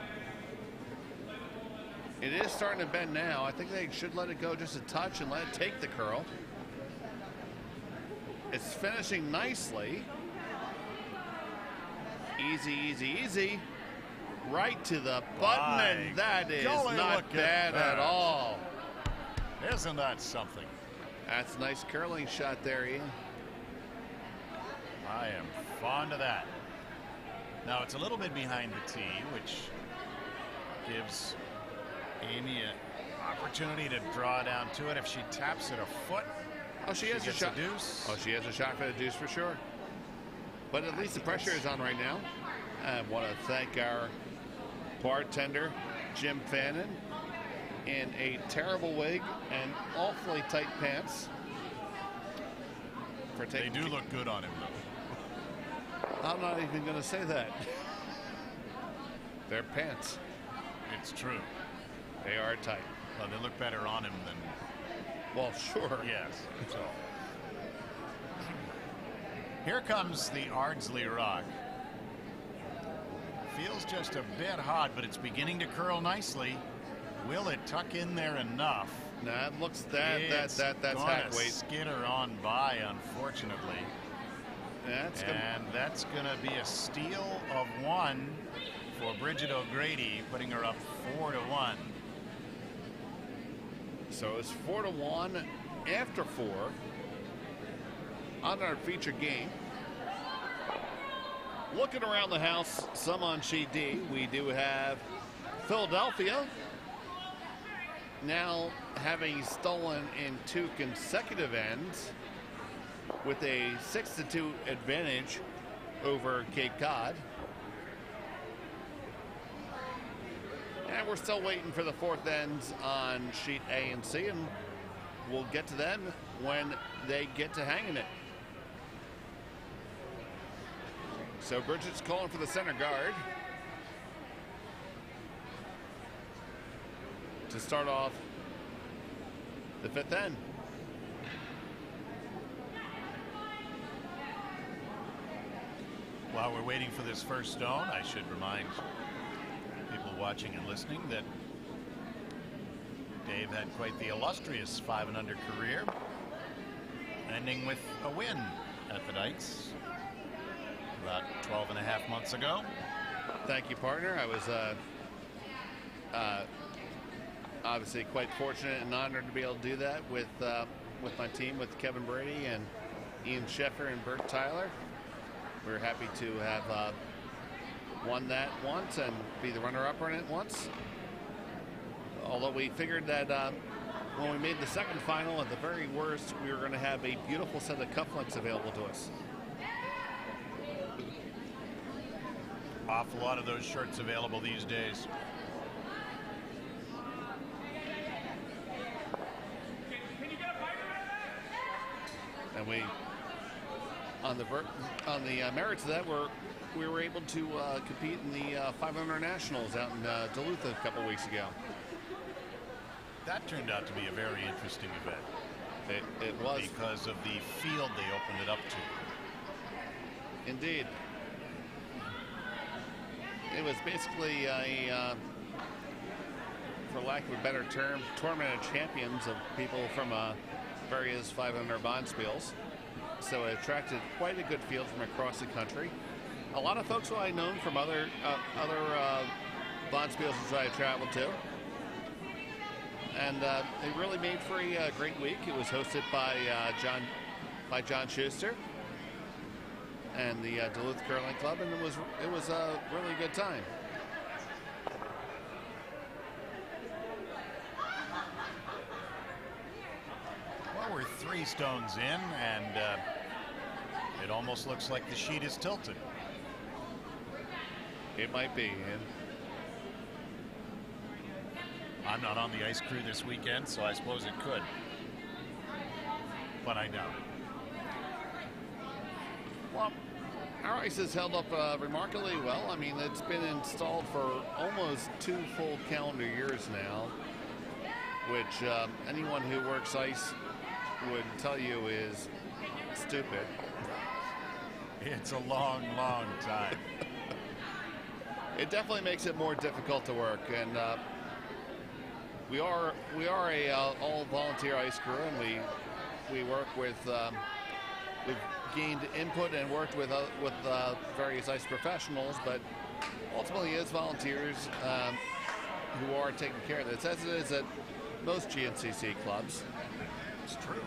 It is starting to bend now. I think they should let it go just a touch and let it take the curl. It's finishing nicely. Easy, easy, easy. Right to the button, and that is not bad at all. Isn't that something? That's a nice curling shot there, Ian. I am fond of that. Now it's a little bit behind the tee, which gives Amy an opportunity to draw down to it. If she taps it a foot, she has a shot. Deuce. She has a shot for the deuce for sure. But at least the pressure is on right now. I want to thank our bartender, Jim Fannin, in a terrible wig and awfully tight pants. They do look good on him, though. I'm not even going to say that. They're pants. It's true. They are tight. Well, they look better on him than... Well, sure. Yes. So here comes the Ardsley Rock. Feels just a bit hot, but it's beginning to curl nicely. Will it tuck in there enough? Nah, it looks that's halfway. Skitter on by, unfortunately. That's going to be a steal of 1 for Bridget O'Grady, putting her up 4-1. So it's 4-1 after 4 on our featured game. Looking around the house, some on sheet D, we do have Philadelphia now having stolen in 2 consecutive ends with a 6-2 advantage over Cape Cod. And we're still waiting for the 4th ends on sheet A and C, and we'll get to them when they get to hanging it. So Bridget's calling for the center guard to start off the 5th end. While we're waiting for this first stone, I should remind people watching and listening that Dave had quite the illustrious 5-and-under career, ending with a win at the Dykes about 12.5 months ago. Thank you, partner. I was obviously quite fortunate and honored to be able to do that with my team, with Kevin Brady and Ian Sheffer and Bert Tyler. We're happy to have won that once and be the runner-up on it once. Although we figured that when we made the second final, at the very worst, we were going to have a beautiful set of cufflinks available to us. Awful lot of those shirts available these days. And we, on the merits of that, we were able to compete in the 500 Nationals out in Duluth a couple weeks ago. That turned out to be a very interesting event. It was. Because of the field they opened it up to. Indeed. It was basically a, for lack of a better term, tournament of champions of people from various 500 Bonspiels. So it attracted quite a good field from across the country. A lot of folks who I known from other Bonspiels that I traveled to. And it really made for a great week. It was hosted by John Schuster and the Duluth Curling Club, and it was a really good time. Well, we're 3 stones in, and it almost looks like the sheet is tilted. It might be. And I'm not on the ice crew this weekend, so I suppose it could. But I doubt it. Well, our ice has held up remarkably well. I mean, it's been installed for almost 2 full calendar years now, which anyone who works ice would tell you is stupid. It's a long, long time. It definitely makes it more difficult to work, and we are a all volunteer ice crew, and we work with we've gained input and worked with various ice professionals, but ultimately it's volunteers who are taking care of this, as it is at most GNCC clubs. It's true.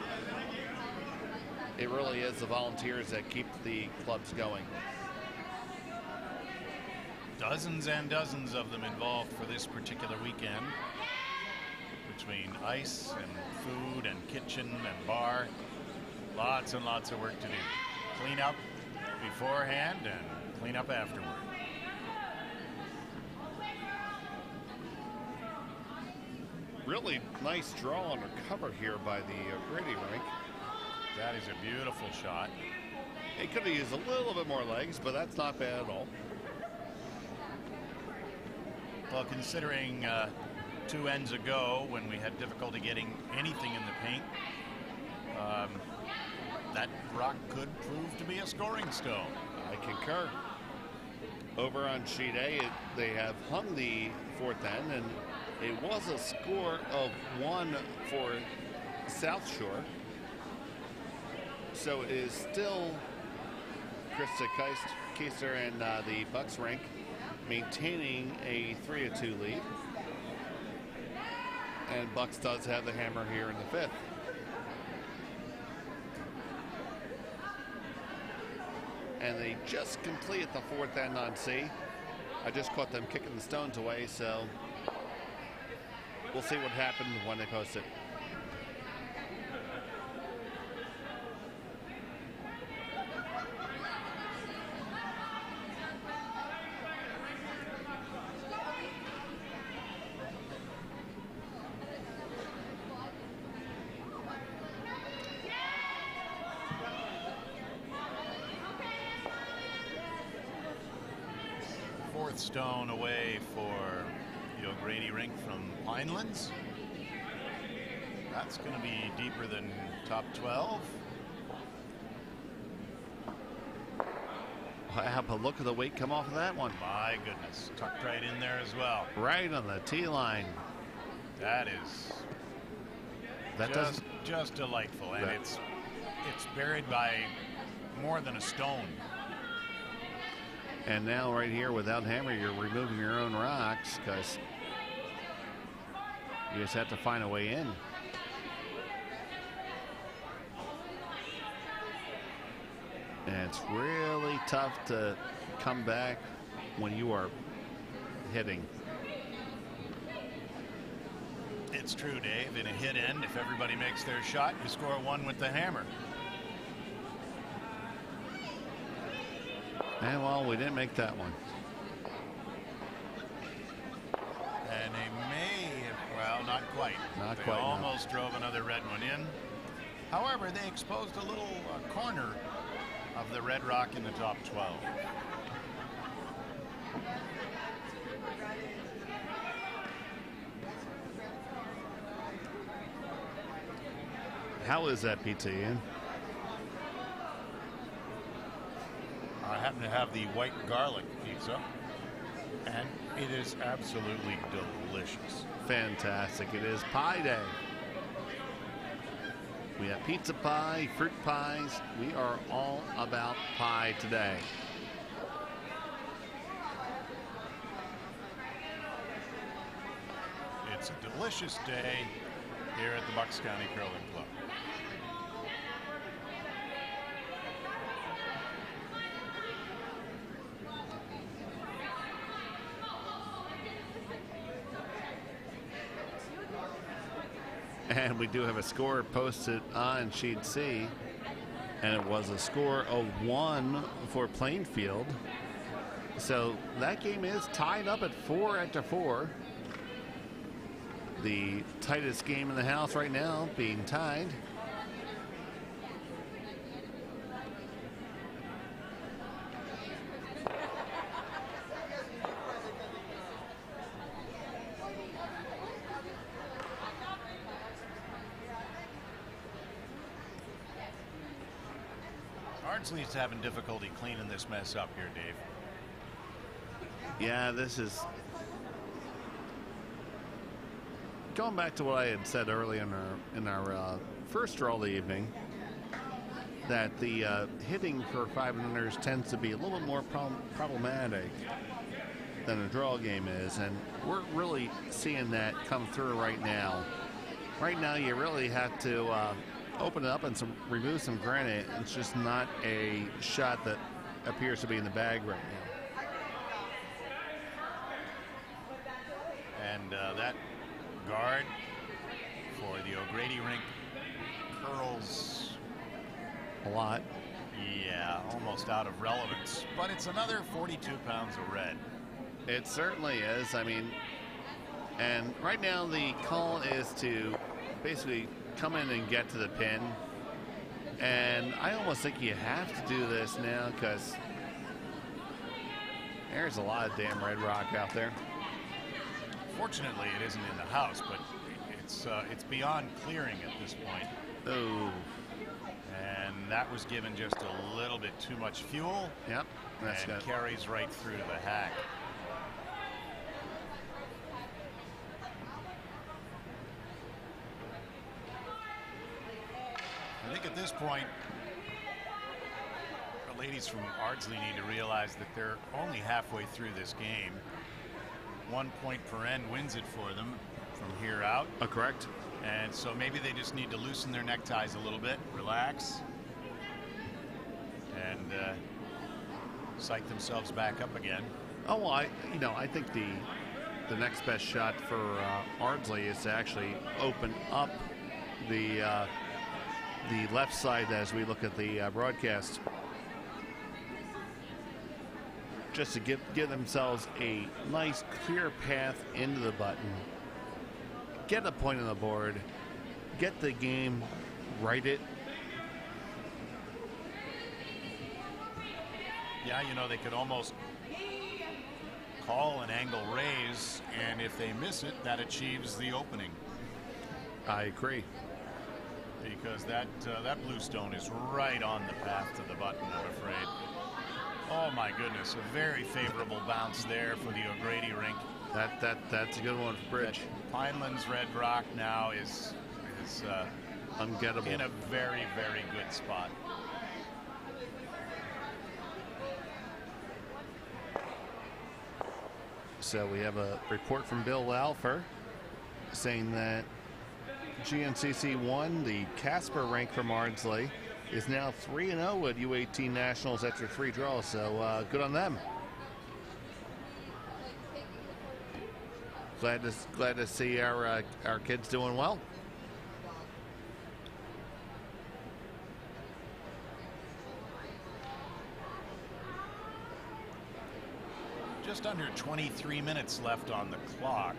It really is the volunteers that keep the clubs going. Dozens and dozens of them involved for this particular weekend, between ice and food and kitchen and bar. Lots and lots of work to do. Clean up beforehand and clean up afterward. Really nice draw and recover here by the Brady rink. That is a beautiful shot. It could have used a little bit more legs, but that's not bad at all. Well, considering 2 ends ago when we had difficulty getting anything in the paint, that rock could prove to be a scoring stone. I concur. Over on sheet A, they have hung the 4th end, and it was a score of 1 for South Shore. So it is still Krista Keister and the Bucks rink maintaining a 3-2 lead. And Bucks does have the hammer here in the 5th. And they just completed the 4th end on C. I just caught them kicking the stones away, so we'll see what happens when they post it. Stone away for the O'Grady rink from Pinelands. That's going to be deeper than top 12. Wow, but look at the weight come off of that one. My goodness, tucked right in there as well. Right on the tee line. That is just delightful, and it's buried by more than a stone. And now right here without hammer, you're removing your own rocks because you just have to find a way in. And it's really tough to come back when you are hitting. It's true, Dave. In a hit end, if everybody makes their shot, you score 1 with the hammer. And well, we didn't make that one. And they may have, well, not quite. They almost drove another red one in. However, they exposed a little corner of the red rock in the top 12. How is that pizza, Ian? I happen to have the white garlic pizza, and it is absolutely delicious. Fantastic. It is pie day. We have pizza pie, fruit pies. We are all about pie today. It's a delicious day here at the Bucks County Curling Club. And we do have a score posted on sheet C, and it was a score of 1 for Plainfield. So that game is tied up at 4 after 4. The tightest game in the house right now, being tied. Ardsley's having difficulty cleaning this mess up here, Dave. Yeah, this is going back to what I had said earlier in our first draw of the evening, that the hitting for 5-unders tends to be a little bit more problematic than a draw game is, and we're really seeing that come through right now. Right now, you really have to open it up and remove some granite. It's just not a shot that appears to be in the bag right now. And that guard for the O'Grady rink curls a lot. Yeah, almost out of relevance. But it's another 42 pounds of red. It certainly is. I mean, and right now the call is to basically come in and get to the pin. And I almost think you have to do this now because there's a lot of damn red rock out there. Fortunately, it isn't in the house, but it's beyond clearing at this point. Oh. And that was given just a little bit too much fuel. Yep. That's and good. Carries right through to the hack. I think at this point, the ladies from Ardsley need to realize that they're only halfway through this game. 1 point per end wins it for them from here out. Correct. And so maybe they just need to loosen their neckties a little bit, relax, and psych themselves back up again. Oh, well, I think the next best shot for Ardsley is to actually open up the left side as we look at the broadcast, just to give themselves a nice clear path into the button, get a point on the board, get the game righted. Yeah, they could almost call an angle raise, and if they miss it, that achieves the opening. I agree. Because that blue stone is right on the path to the button, I'm afraid. Oh my goodness, a very favorable bounce there for the O'Grady rink. That's a good one for Bridge. Pineland's red rock now is ungettable. In a very, very good spot. So we have a report from Bill Alfer saying that GNCC won the Casper rank from Ardsley, is now 3-0 at U18 Nationals after 3 draws. So good on them. Glad to see our kids doing well. Just under 23 minutes left on the clock.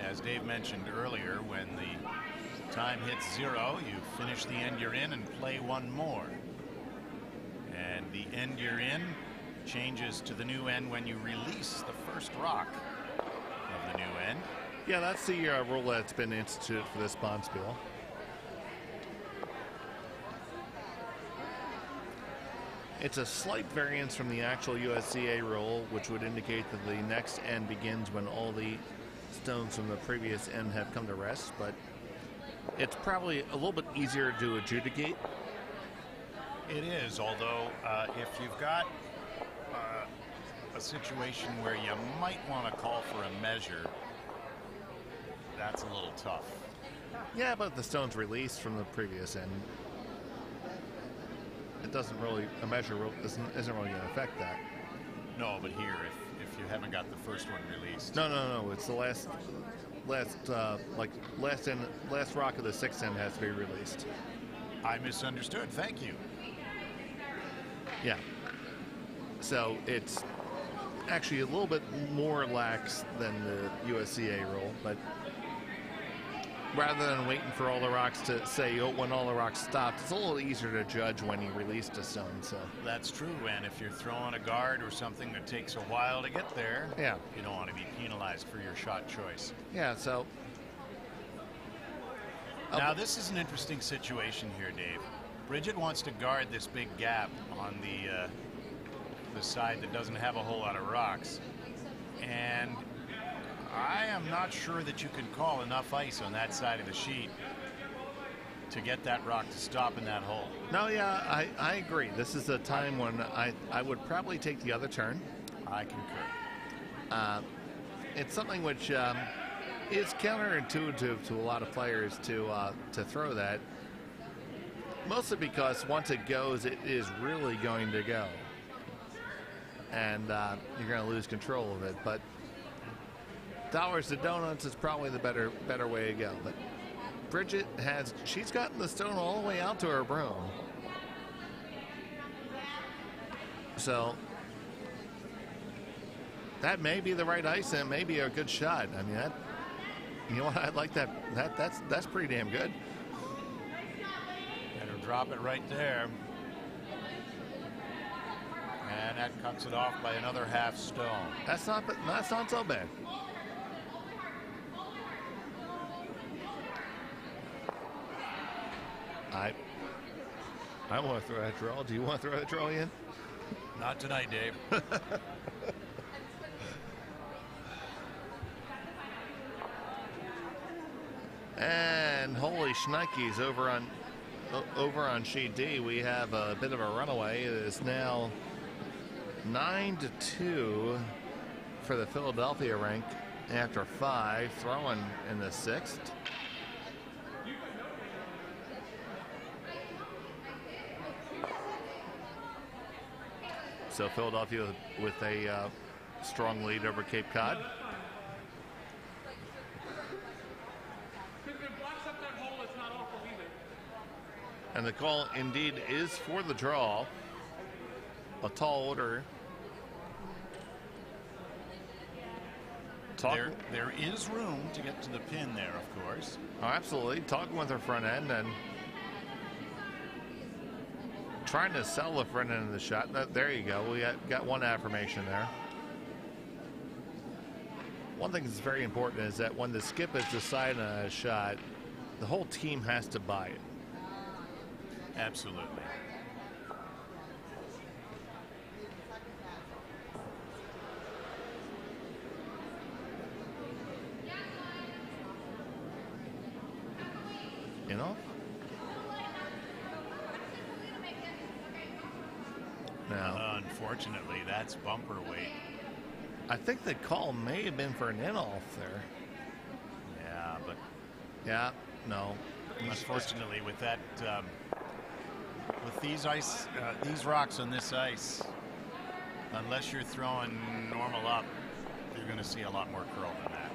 As Dave mentioned earlier, when the time hits 0, you finish the end you're in and play one more. And the end you're in changes to the new end when you release the first rock of the new end. Yeah, that's the rule that's been instituted for this bonspiel. It's a slight variance from the actual USCA rule, which would indicate that the next end begins when all the stones from the previous end have come to rest, but it's probably a little bit easier to adjudicate. It is, although if you've got a situation where you might want to call for a measure, that's a little tough. Yeah, but the stone's released from the previous end. It doesn't really, a measure isn't really going to affect that. No, but here, if you haven't got the first one released. No. It's the last rock of the sixth end has to be released. I misunderstood. Thank you. Yeah. So it's actually a little bit more lax than the USCA rule, but rather than waiting for all the rocks to say, oh, when all the rocks stopped, it's a little easier to judge when you released a stone. So that's true. And if you're throwing a guard or something that takes a while to get there, yeah, you don't want to be penalized for your shot choice. Yeah, so now this is an interesting situation here, Dave. Bridget wants to guard this big gap on the side that doesn't have a whole lot of rocks, and I am not sure that you can call enough ice on that side of the sheet to get that rock to stop in that hole. No, yeah, I agree. This is a time when I would probably take the other turn. I concur. It's something which is counterintuitive to a lot of players to throw that, mostly because once it goes, it is really going to go, and you're going to lose control of it. But dollars to donuts is probably the better way to go. But Bridget she's gotten the stone all the way out to her broom. So that may be the right ice and it may be a good shot. I mean, you know what, I like that. That's pretty damn good. Better drop it right there. And that cuts it off by another half stone. That's not so bad. I want to throw that draw. Do you want to throw that draw in? Not tonight, Dave. And holy shnikes, over on sheet D, we have a bit of a runaway. It is now 9-2 for the Philadelphia rank after 5, throwing in the 6th. So Philadelphia with a strong lead over Cape Cod. And the call indeed is for the draw. A tall order. There is room to get to the pin there, of course. Oh, absolutely. Talking with her front end and trying to sell the front end of the shot. There you go. We got one affirmation there. One thing that's very important is that when the skip is deciding on a shot, the whole team has to buy it. Absolutely. You know? Now, unfortunately, that's bumper weight. I think the call may have been for an in-off there. Yeah, but... Yeah, no. Unfortunately, with that... with these rocks on this ice, unless you're throwing normal up, you're going to see a lot more curl than that.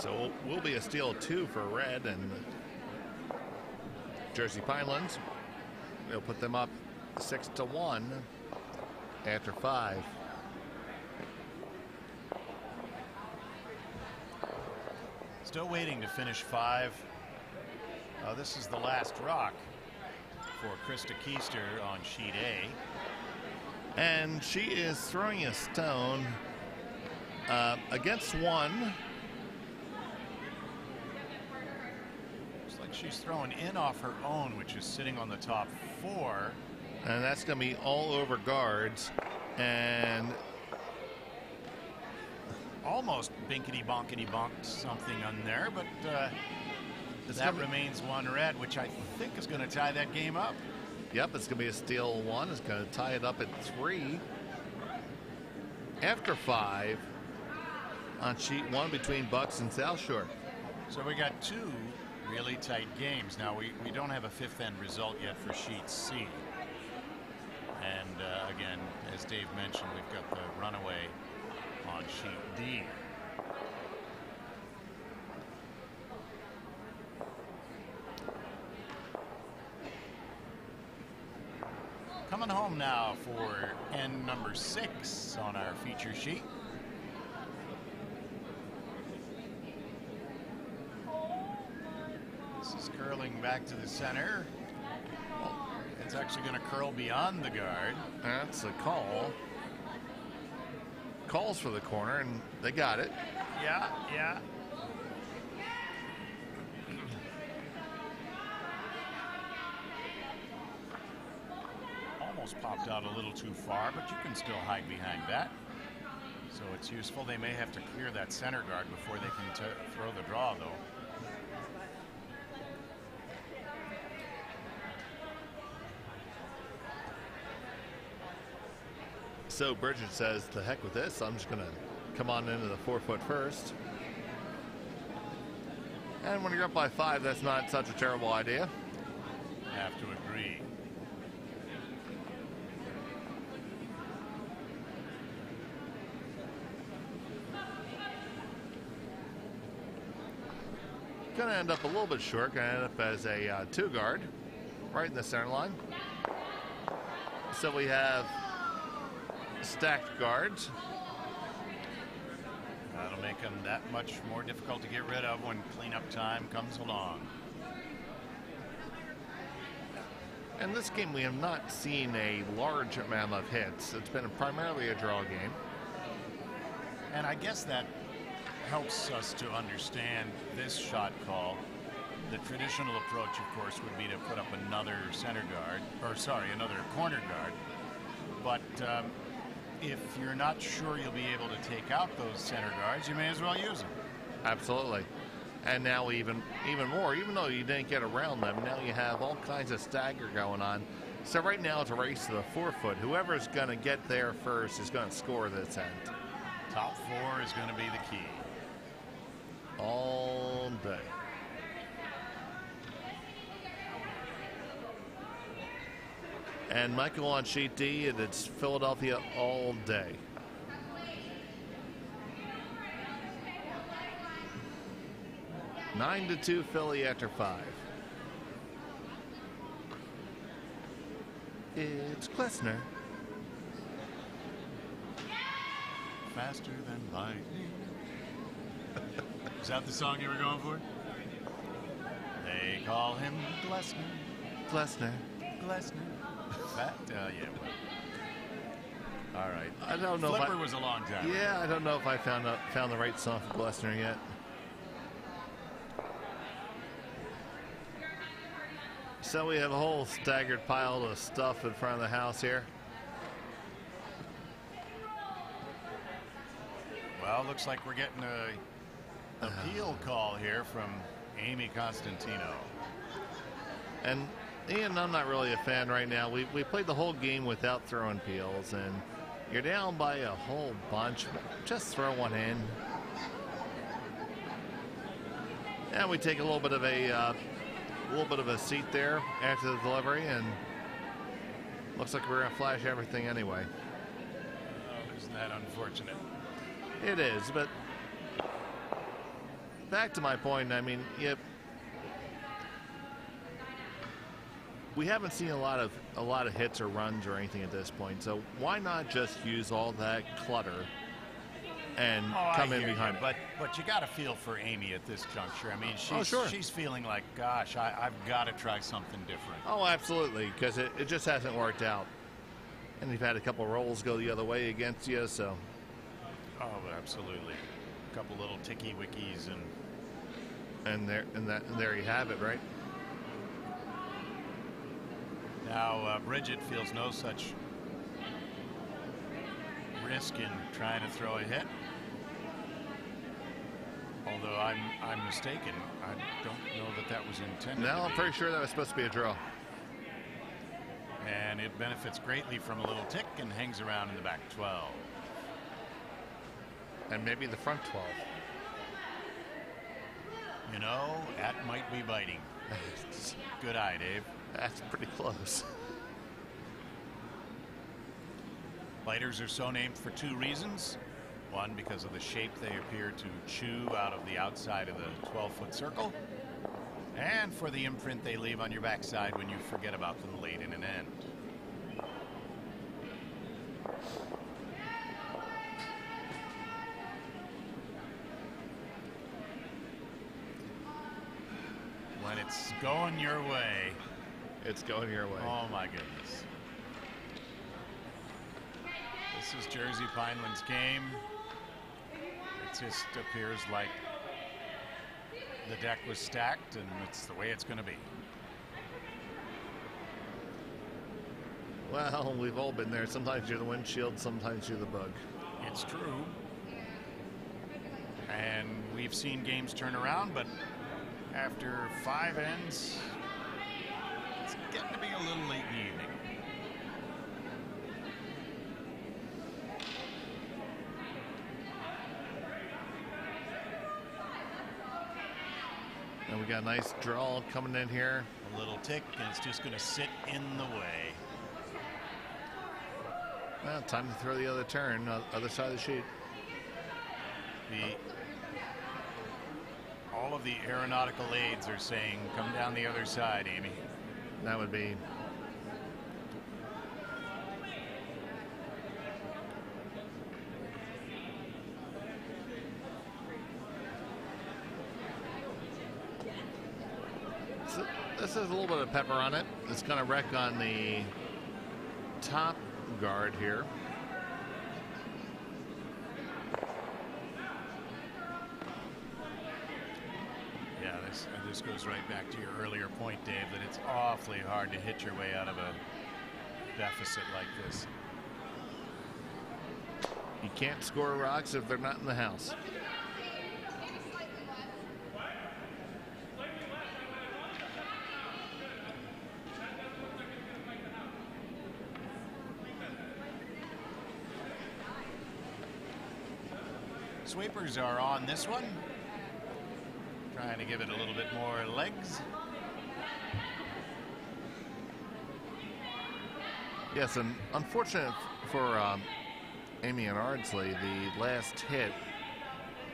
So will be a steal 2 for Red and Jersey Pinelands. They'll put them up 6-1 after 5. Still waiting to finish 5. This is the last rock for Krista Keister on sheet A. And she is throwing a stone against 1. Looks like she's throwing in off her own, which is sitting on the top 4. And that's going to be all over guards. And almost binkety bonkety bonked something on there, but that remains 1 red, which I think is going to tie that game up. Yep, it's going to be a steal 1. It's going to tie it up at 3 after 5 on sheet 1 between Bucks and South Shore. So we got 2 really tight games. Now we don't have a 5th end result yet for sheet C. And again, as Dave mentioned, we've got the runaway on sheet D. Coming home now for end number 6 on our feature sheet. coming back to the center. It's actually going to curl beyond the guard. That's a call. Calls for the corner, and they got it. Yeah. Almost popped out a little too far, but you can still hide behind that. So it's useful. They may have to clear that center guard before they can throw the draw, though. So Bridget says, to heck with this. I'm just going to come on into the 4-foot first. And when you're up by 5, that's not such a terrible idea. I have to agree. Going to end up a little bit short. Going to end up as a 2 guard right in the center line. So we have stacked guards. That'll make them that much more difficult to get rid of when cleanup time comes along. In this game, we have not seen a large amount of hits. It's been primarily a draw game. And I guess that helps us to understand this shot call. The traditional approach, of course, would be to put up another center guard, another corner guard. But if you're not sure you'll be able to take out those center guards, you may as well use them. Absolutely. And now even more, even though you didn't get around them, now you have all kinds of stagger going on. So right now it's a race to the 4-foot. Whoever's going to get there first is going to score this end. Top 4 is going to be the key. All day. And Michael on sheet D, and it's Philadelphia all day. Nine to 2 Philly after 5. It's Klesner. Faster than lightning. Is that the song you were going for? They call him Glessner. Glessner. That, yeah. Well. All right. I don't know. Flipper was a long time. Yeah, I don't know if I found the right song for Glessner yet. So we have a whole staggered pile of stuff in front of the house here. Well, looks like we're getting a appeal call here from Amy Constantino. And Ian, I'm not really a fan right now. We played the whole game without throwing peels, and you're down by a whole bunch. Just throw one in. And we take a little bit of a seat there after the delivery, and looks like we're gonna flash everything anyway. Oh, isn't that unfortunate? It is, but back to my point. I mean, we haven't seen a lot of hits or runs or anything at this point. So why not just use all that clutter and come in behind it? But you got to feel for Amy at this juncture. I mean, she's feeling like, gosh, I've got to try something different. Oh, absolutely, because it just hasn't worked out. And you've had a couple rolls go the other way against you, so. Oh, absolutely. A couple little ticky wickies and there you have it, right? Now Bridget feels no such risk in trying to throw a hit. Although I'm mistaken, I don't know that was intended. No, I'm pretty sure that was supposed to be a draw. And it benefits greatly from a little tick and hangs around in the back 12. And maybe the front 12. You know, that might be biting. Good eye, Dave. That's pretty close. Lighters are so named for 2 reasons. One, because of the shape they appear to chew out of the outside of the 12-foot circle. And for the imprint they leave on your backside when you forget about them late in an end. When it it's going your way. It's going your way. Oh my goodness. This is Jersey Pineland's game. It just appears like the deck was stacked, and it's the way it's going to be. Well, we've all been there. Sometimes you're the windshield, sometimes you're the bug. It's true. And we've seen games turn around, but after 5 ends, it's getting to be a little late in the evening. And we got a nice draw coming in here. A little tick, and it's just going to sit in the way. Well, time to throw the other turn, other side of the sheet. All of the aeronautical aides are saying, come down the other side, Amy. That would be. So this has a little bit of pepper on it. It's going to wreck on the top guard here. Yeah, this goes right back to your earlier point, Dave, that it's awfully hard to hit your way out of a deficit like this. You can't score rocks if they're not in the house. Sweepers are on this one. Trying to give it a little bit more legs. Yes, and unfortunate for Amy and Ardsley, the last hit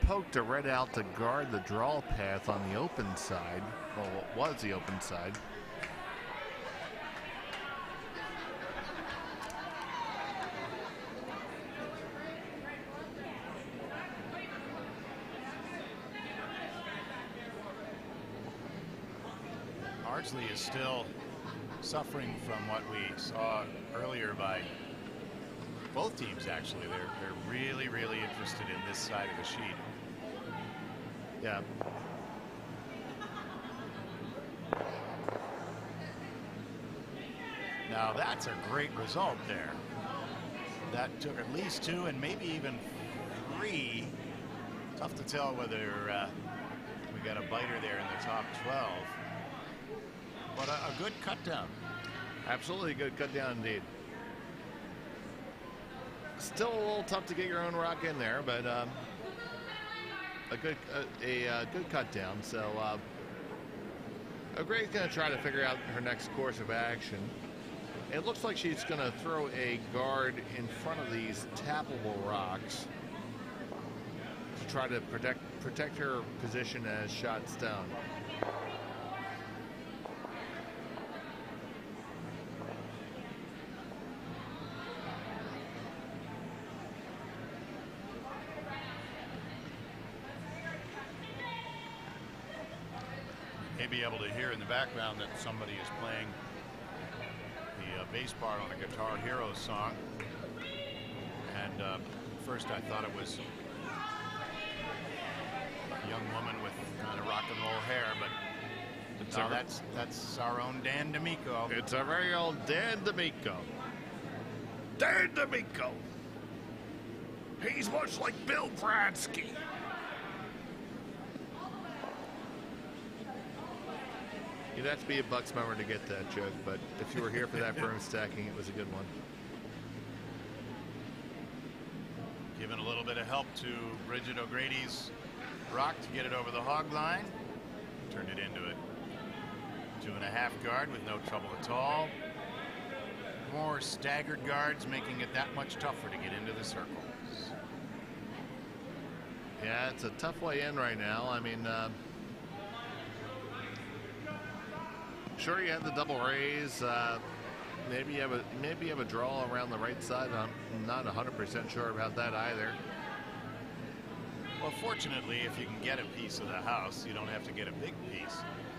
poked her right out to guard the draw path on the open side. Well, what was the open side? Ardsley is still suffering from what we saw earlier by both teams, actually. They're really, really interested in this side of the sheet. Yeah. Now that's a great result there. That took at least 2 and maybe even 3. Tough to tell whether we got a biter there in the top 12. But a good cut down. Absolutely good cut down indeed. Still a little tough to get your own rock in there, but a good cut down. So O'Grady's going to try to figure out her next course of action. It looks like she's going to throw a guard in front of these tappable rocks to try to protect her position as shots down. May be able to hear in the background that somebody is playing the bass part on a Guitar Hero song. And first I thought it was a young woman with kind of rock and roll hair, but no, that's our own Dan D'Amico. It's our very own Dan D'Amico. Dan D'Amico. He's much like Bill Bradsky. You'd have to be a Bucks member to get that joke, but if you were here for that broom stacking, it was a good one. Giving a little bit of help to Bridget O'Grady's rock to get it over the hog line. Turned it into it. 2.5 guard with no trouble at all. More staggered guards, making it that much tougher to get into the circles. Yeah, it's a tough way in right now. I mean, sure, you have the double raise. Maybe you have a draw around the right side. I'm not 100% sure about that either. Well, fortunately, if you can get a piece of the house, you don't have to get a big piece.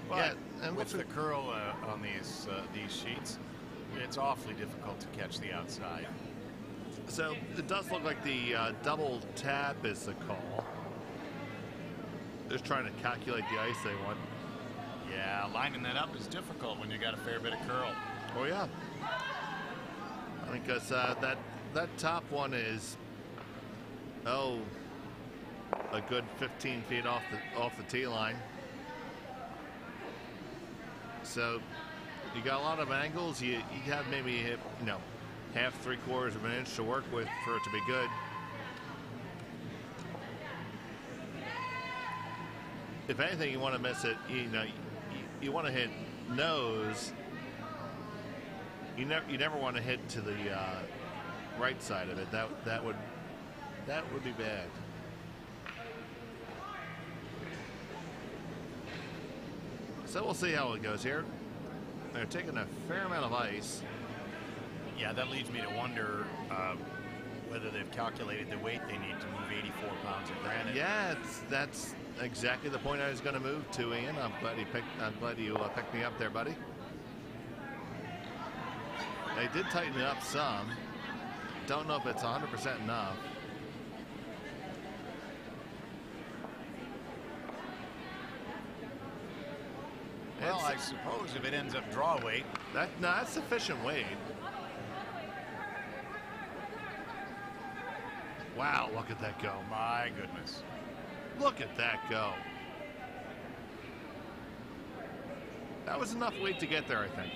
But Yeah, and with the curl on these sheets, it's awfully difficult to catch the outside. So it does look like the double tap is the call. Just trying to calculate the ice they want. Yeah, lining that up is difficult when you got a fair bit of curl. Oh yeah, because that top one is a good 15 feet off the tee line. So you got a lot of angles. You have maybe half, 3/4 of an inch to work with for it to be good. If anything, you want to miss it. You want to hit nose. You never want to hit to the right side of it. That would be bad. So we'll see how it goes here. They're taking a fair amount of ice. Yeah, that leads me to wonder whether they've calculated the weight they need to move 84 pounds of granite. Yeah, that's exactly the point I was going to move to, Ian. I'm glad you picked me up there, buddy. They did tighten it up some. Don't know if it's 100% enough. Well, I suppose if it ends up draw weight, that's sufficient weight. Wow, look at that go. My goodness. Look at that go. That was enough weight to get there, I think.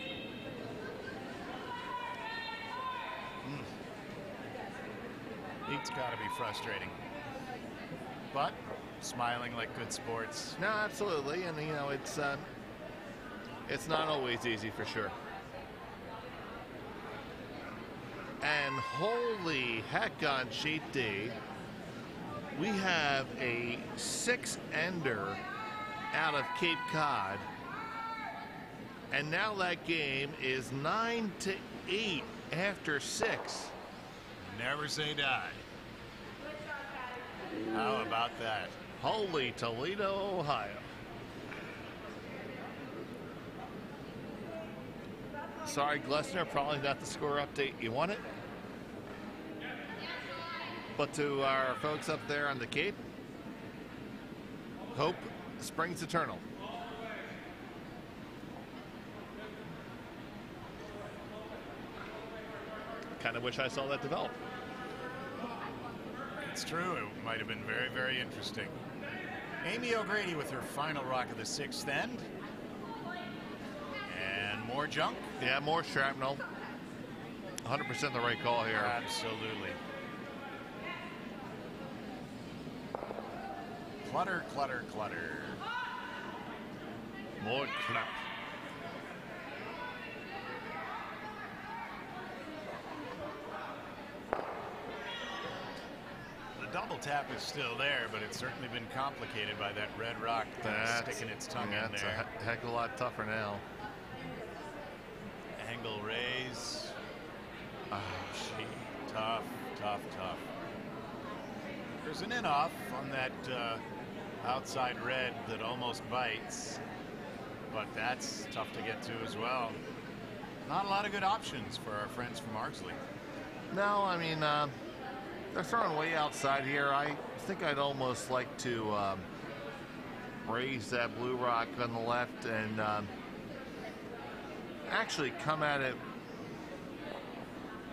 It's got to be frustrating. But smiling like good sports. No, absolutely. And, it's not always easy for sure. And holy heck on sheet D, we have a 6-ender out of Cape Cod. And now that game is 9-8 after 6. Never say die. How about that? Holy Toledo, Ohio. Sorry, Glessner, probably not the score update you wanted. But to our folks up there on the Cape, hope springs eternal. Kind of wish I saw that develop. It's true. It might have been very, very interesting. Amy O'Grady with her final rock of the 6th end. And more junk. Yeah, more shrapnel. 100% the right call here. Absolutely. Clutter, clutter, clutter. More clap. Double tap is still there, but it's certainly been complicated by that red rock sticking its tongue in there. That's a heck of a lot tougher now. Angle raise. Oh, gee. Tough, tough, tough. There's an in-off on that outside red that almost bites, but that's tough to get to as well. Not a lot of good options for our friends from Ardsley. No, I mean, they're throwing way outside here. I think I'd almost like to raise that blue rock on the left and actually come at it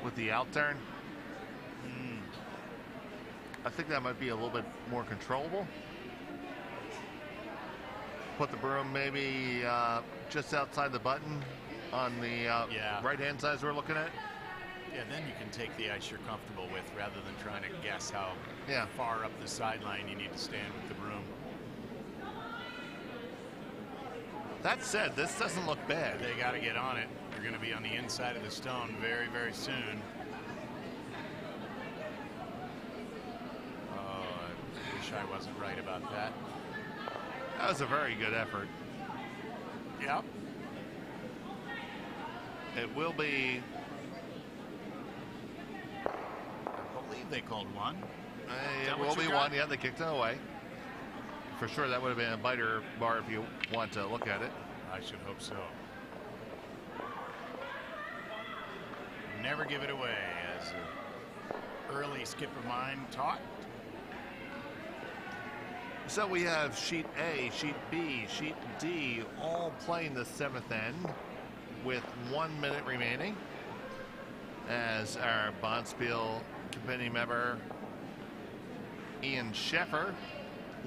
with the out turn. I think that might be a little bit more controllable. Put the broom maybe just outside the button on the right-hand side as we're looking at. Yeah, then you can take the ice you're comfortable with rather than trying to guess how far up the sideline you need to stand with the broom. That said, this doesn't look bad. They got to get on it. They're going to be on the inside of the stone very, very soon. Oh, I wish I wasn't right about that. That was a very good effort. Yep. It will be... I believe they called one. It will be one. Yeah, they kicked it away. For sure, that would have been a biter bar if you want to look at it. I should hope so. Never give it away, as an early skip of mine taught. So we have sheet A, sheet B, sheet D, all playing the 7th end with 1 minute remaining. As our Bonspiel committee member Ian Sheffer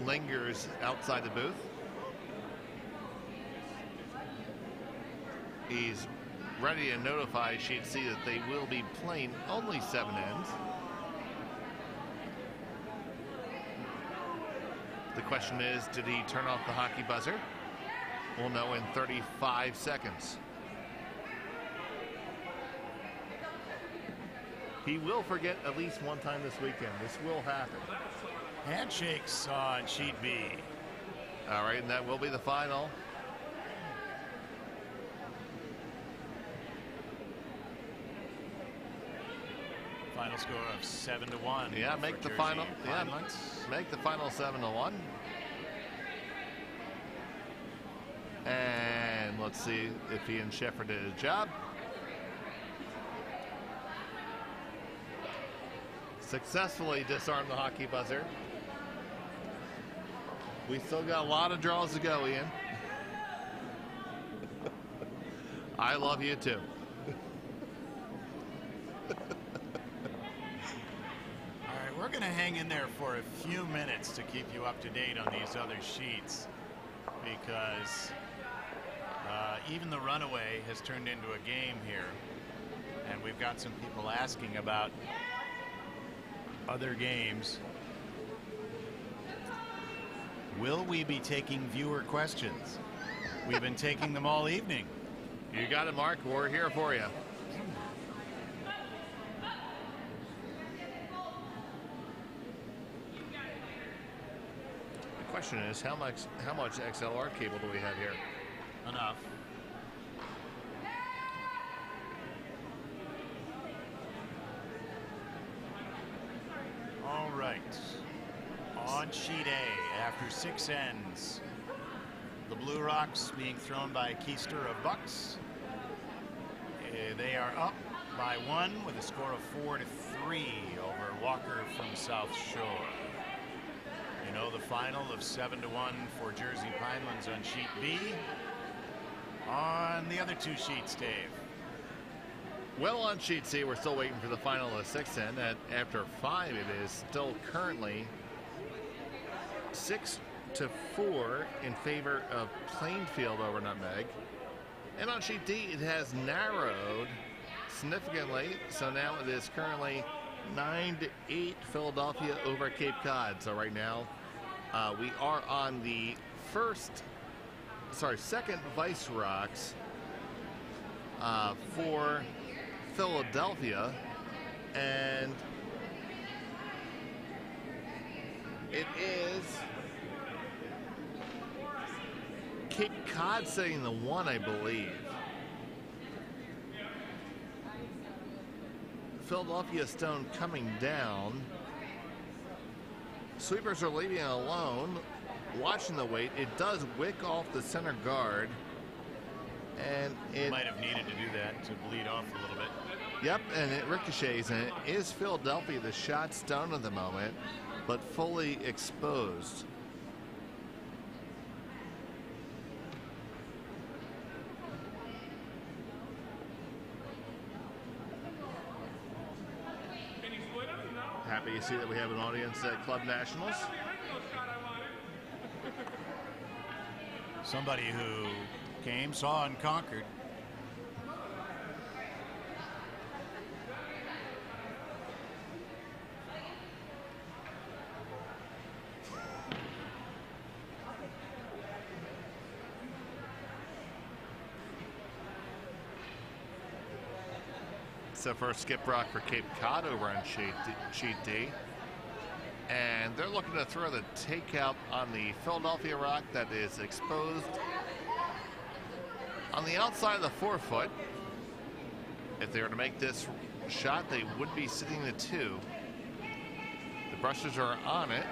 lingers outside the booth. He's ready to notify sheet C that they will be playing only 7 ends. The question is, did he turn off the hockey buzzer? We'll know in 35 seconds. He will forget at least one time this weekend. This will happen. Handshakes on sheet B. All right, and that will be the final. Final score of 7-1. Yeah, make the final. Yeah, make the final 7-1. And let's see if Ian Sheffer did his job. Successfully disarmed the hockey buzzer. We still got a lot of draws to go, Ian. I love you too. We're going to hang in there for a few minutes to keep you up to date on these other sheets, because even the runaway has turned into a game here, and we've got some people asking about other games. Will we be taking viewer questions? We've been taking them all evening. You got it, Mark. We're here for you. The question is, how much XLR cable do we have here? Enough. All right. On sheet A, after 6 ends, the Blue Rocks being thrown by Keister of Bucks. They are up by 1 with a score of 4-3 over Walker from South Shore. You know the final of 7-1 for Jersey Pinelands on sheet B. On the other 2 sheets, Dave. Well, on sheet C, we're still waiting for the final of 6 end. After 5, it is still currently 6-4 in favor of Plainfield over Nutmeg. And on sheet D, it has narrowed significantly. So now it is currently 9-8 Philadelphia over Cape Cod. So right now, we are on the second Vice Rocks for Philadelphia, and it is Cape Cod setting the 1, I believe. Philadelphia Stone coming down. Sweepers are leaving it alone. Watching the weight, it does wick off the center guard, and it might have needed to do that to bleed off a little bit. Yep, and it ricochets, and it is Philadelphia the shot stone at the moment, but fully exposed. Happy to see that we have an audience at Club Nationals. Somebody who came, saw, and conquered. So first skip rock for Cape Cod over on sheet D. And they're looking to throw the takeout on the Philadelphia rock that is exposed on the outside of the 4-foot. If they were to make this shot, they would be sitting the 2. The brushes are on it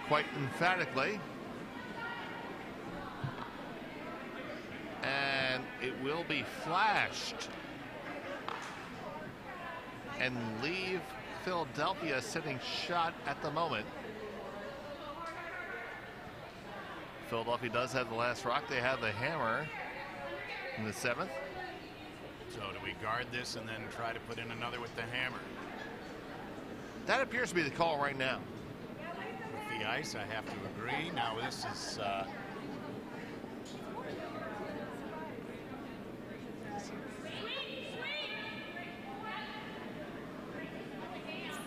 quite emphatically. And it will be flashed and leave Philadelphia sitting shot at the moment. Philadelphia does have the last rock. They have the hammer in the 7th. So do we guard this and then try to put in another with the hammer? That appears to be the call right now. With the ice, I have to agree. Now this is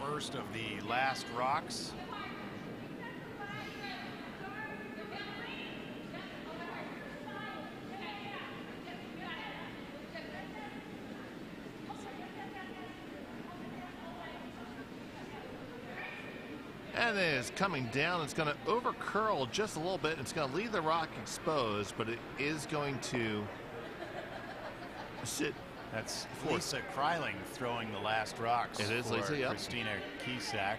first of the last rocks. And it is coming down. It's going to over curl just a little bit. It's going to leave the rock exposed, but it is going to sit. That's Lisa Kryling throwing the last rocks. It is for Lisa, yep. Christina Kisak.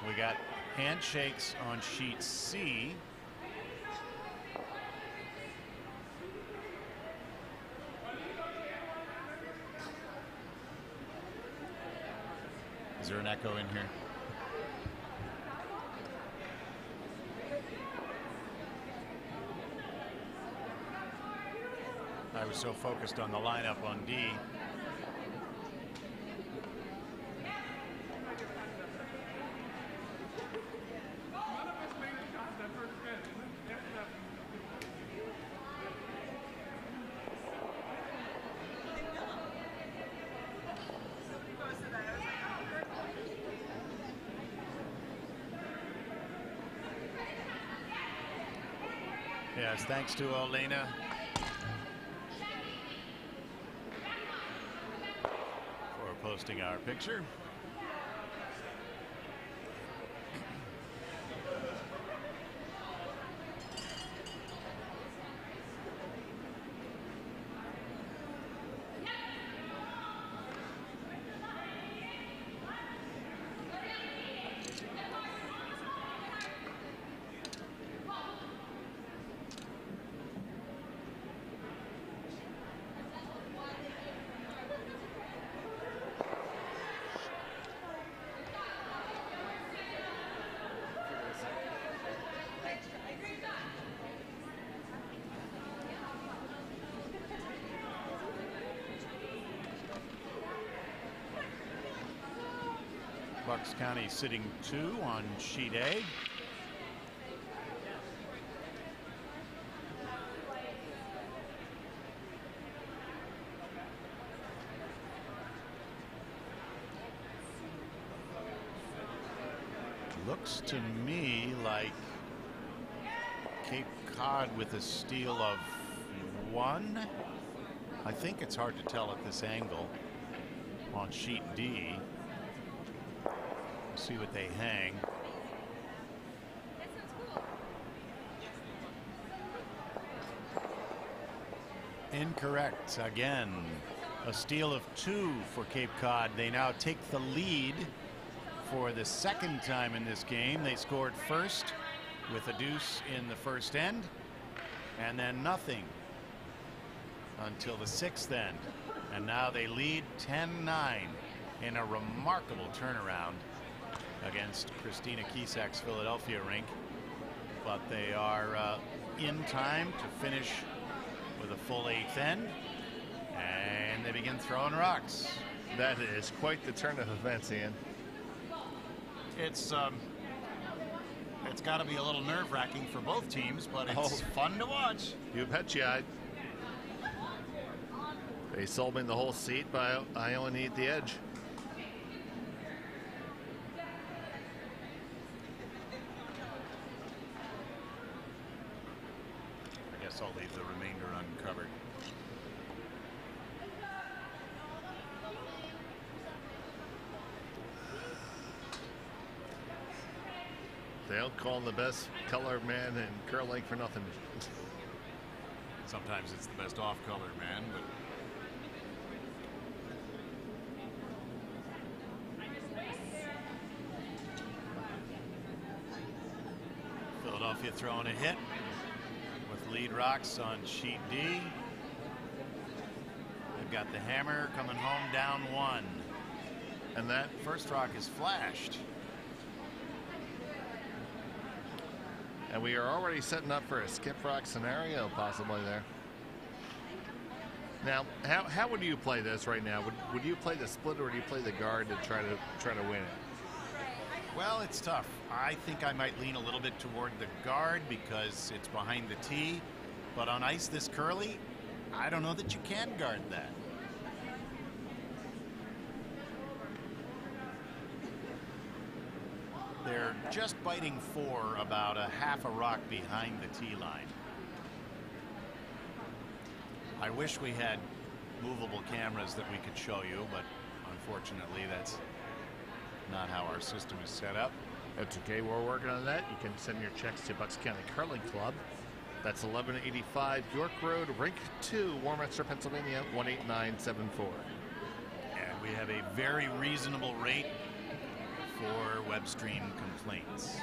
We got handshakes on sheet C. Is there an echo in here? I was so focused on the lineup on D. Yes, thanks to Olena. Posting our picture. Bucks County sitting 2 on sheet A. Looks to me like Cape Cod with a steal of 1. I think it's hard to tell at this angle on sheet D. See what they hang. Incorrect again. A steal of 2 for Cape Cod. They now take the lead for the second time in this game. They scored first with a deuce in the first end and then nothing until the 6th end. And now they lead 10-9 in a remarkable turnaround against Christina Kisak's Philadelphia rink, but they are in time to finish with a full 8th end, and they begin throwing rocks. That is quite the turn of events, Ian. It's got to be a little nerve-wracking for both teams, but it's fun to watch. You betcha. They sold me the whole seat, but I only need the edge. I'll leave the remainder uncovered. They don't call him the best color man in curling for nothing. Sometimes it's the best off-color man, but Philadelphia throwing a hit with lead rocks on sheet D. They've got the hammer coming home down 1. And that first rock is flashed. And we are already setting up for a skip rock scenario possibly there. Now, how would you play this right now? Would you play the split, or would you play the guard to try to win it? Well, it's tough. I think I might lean a little bit toward the guard because it's behind the tee. But on ice this curly, I don't know that you can guard that. They're just biting 4 about a half a rock behind the tee line. I wish we had movable cameras that we could show you, but unfortunately that's not how our system is set up. That's okay. We're working on that. You can send your checks to Bucks County Curling Club. That's 1185 York Road, Rink 2, Warminster, Pennsylvania, 18974. And we have a very reasonable rate for web stream complaints.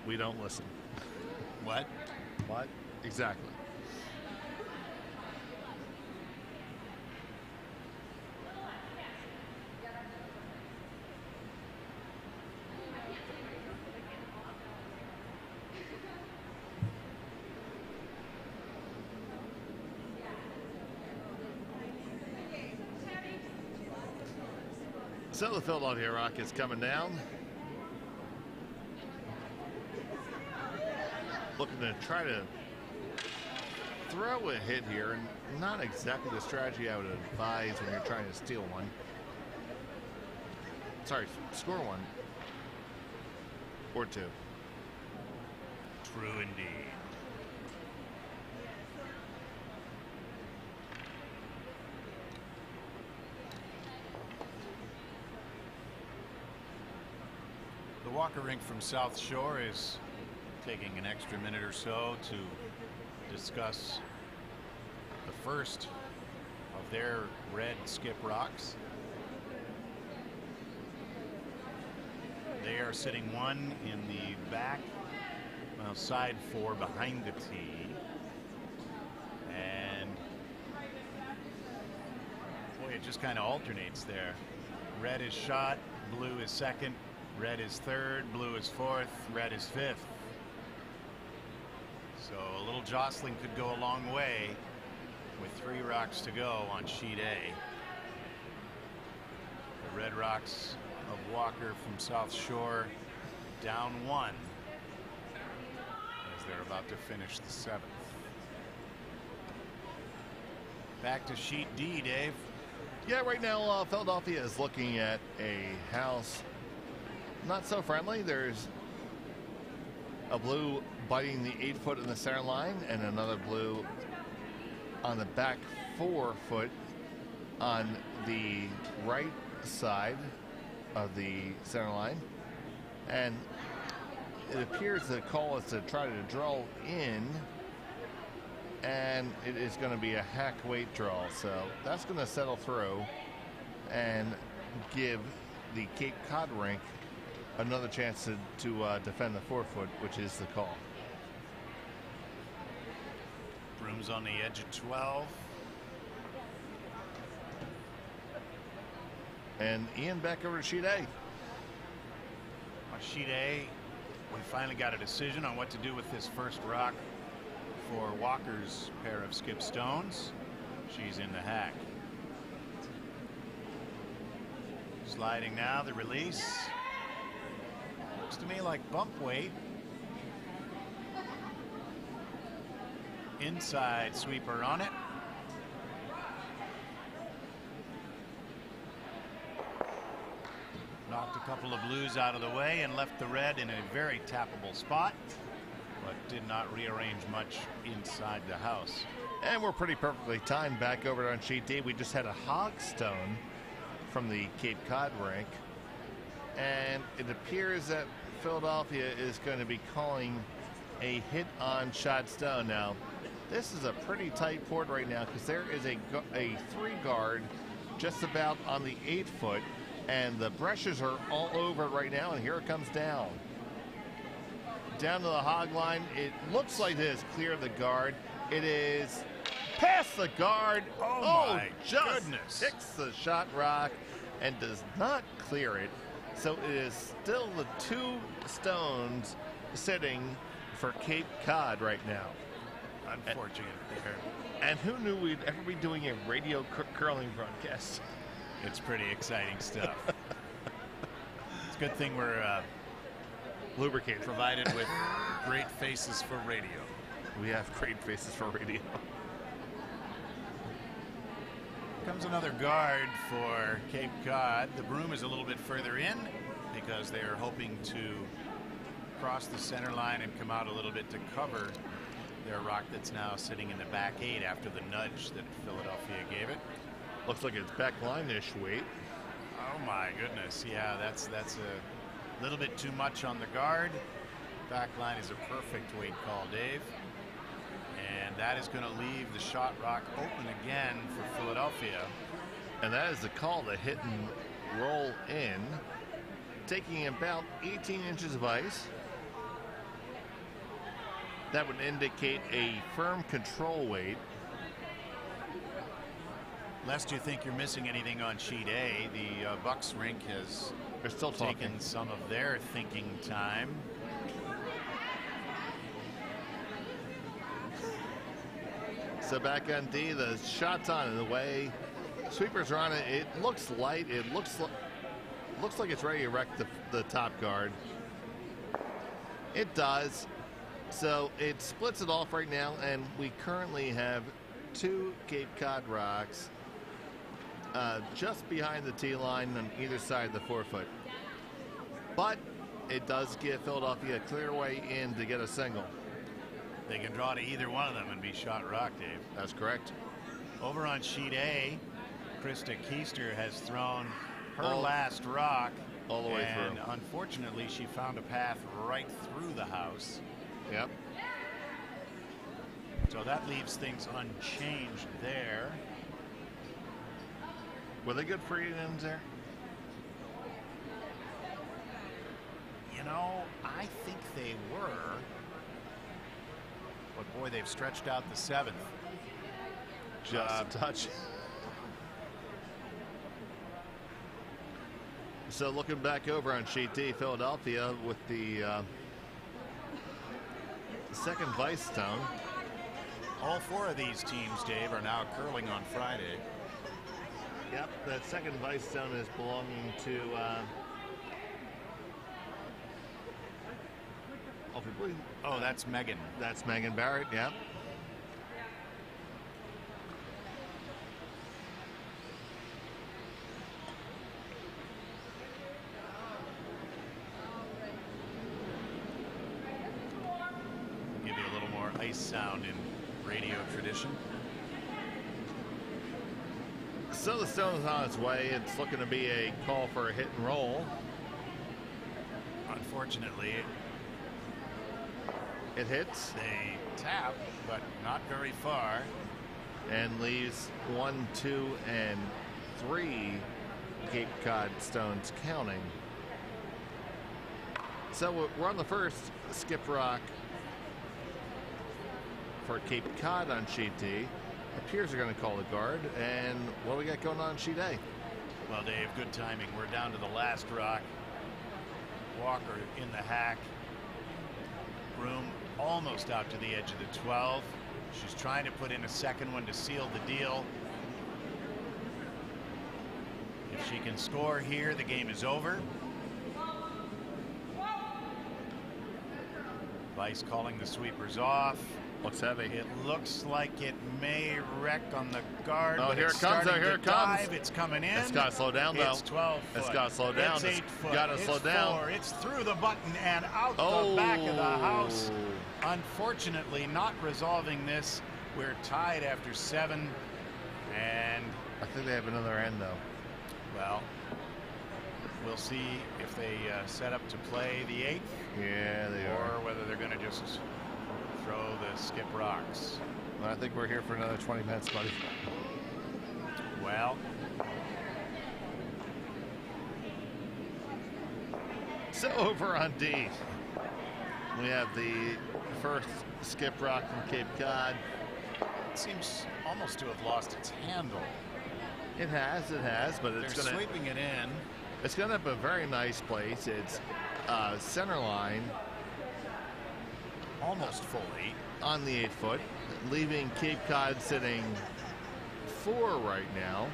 We don't listen. What? What? Exactly. So the Philadelphia Rock is coming down. Looking to try to throw a hit here, and not exactly the strategy I would advise when you're trying to steal one. Sorry, score one. Or 2. True indeed. The Walker Rink from South Shore is taking an extra minute or so to discuss the first of their red skip rocks. They are sitting 1 in the back, well, side 4 behind the tee. And boy, it just kind of alternates there. Red is shot, blue is second, red is third, blue is fourth, red is fifth. So a little jostling could go a long way with 3 rocks to go on sheet A. The red rocks of Walker from South Shore down 1 as they're about to finish the 7th. Back to sheet D, Dave. Yeah, right now Philadelphia is looking at a house not so friendly. There's a blue biting the 8-foot in the center line, and another blue on the back 4-foot on the right side of the center line. And it appears the call is to try to draw in, and it is going to be a hack weight draw. So that's going to settle through and give the Cape Cod rink another chance to defend the 4-foot, which is the call. Broom's on the edge of 12. And Ian back over to sheet A. On sheet A, we finally got a decision on what to do with this first rock for Walker's pair of skip stones. She's in the hack. Sliding now, the release. Looks to me like bump weight. Inside sweeper on it. Knocked a couple of blues out of the way and left the red in a very tappable spot, but did not rearrange much inside the house. And we're pretty perfectly timed back over on sheet D. We just had a hog stone from the Cape Cod rink, and it appears that Philadelphia is going to be calling a hit on shot stone. Now, this is a pretty tight port right now because there is a 3 guard just about on the 8-foot, and the brushes are all over it right now, and here it comes down. Down to the hog line. It looks like it has cleared the guard. It is past the guard. Oh my just goodness. hits the shot rock and does not clear it. So it is still the 2 stones sitting for Cape Cod right now. Unfortunate there. And who knew we'd ever be doing a radio curling broadcast? It's pretty exciting stuff. It's a good thing we're Lubricated. provided with great faces for radio. We have great faces for radio. Comes another guard for Cape Cod. The broom is a little bit further in because they are hoping to cross the center line and come out a little bit to cover their rock that's now sitting in the back 8 after the nudge that Philadelphia gave it. Looks like it's back line-ish weight. Oh my goodness, yeah, that's a little bit too much on the guard. Back line is a perfect weight call, Dave. And that is going to leave the shot rock open again for Philadelphia. And that is the call to hit and roll in, taking about 18 inches of ice. That would indicate a firm control weight. Lest you think you're missing anything on sheet A, the Bucks rink has They're still taken talking. some of their thinking time. So back on D, the shot's on and the way sweepers are on it. It looks light. It looks like it's ready to wreck the top guard. It does. So it splits it off right now, and we currently have 2 Cape Cod rocks just behind the tee line on either side of the 4-foot. But it does give Philadelphia a clear way in to get a single. They can draw to either one of them and be shot rock, Dave. That's correct. Over on sheet A, Krista Keister has thrown her last rock all the way and through. Unfortunately, she found a path right through the house. Yep. So that leaves things unchanged there. Were they good free ends there? You know, I think they were. But boy, they've stretched out the 7th. Just a touch. So looking back over on sheet D, Philadelphia with the second vice stone. All 4 of these teams, Dave, are now curling on Friday. Yep, that second vice stone is belonging to Oh, that's Megan. That's Megan Barrett, yep. Give you a little more ice sound in radio tradition. So the stone's on its way. It's looking to be a call for a hit and roll. Unfortunately, it hits. They tap, but not very far. And leaves 1, 2, and 3 Cape Cod stones counting. So we're on the first skip rock for Cape Cod on sheet D. Appears are going to call the guard. And what do we got going on sheet A? Well, Dave, good timing. We're down to the last rock. Walker in the hack. Broom almost out to the edge of the 12. She's trying to put in a second one to seal the deal. If she can score here, the game is over. Vice calling the sweepers off. Looks heavy. It looks like it may wreck on the guard. Oh, but here it it's comes. starting Here to it comes. dive. It's coming in. It's got to slow down, though. It's 12 foot. It's got to slow down. It's 8 foot. Got to slow down. 4. It's through the button and out the back of the house. Unfortunately, not resolving this. We're tied after 7. And I think they have another end, though. well, we'll see if they set up to play the 8th. Yeah, they or are. whether they're going to just throw the skip rocks. Well, I think we're here for another 20 minutes, buddy. Well, So over on D, we have the first skip rock from Cape Cod. It seems almost to have lost its handle. It has, but it's They're going to sweeping it in. It's going to have a very nice place. It's center line, almost fully on the 8-foot, leaving Cape Cod sitting 4 right now.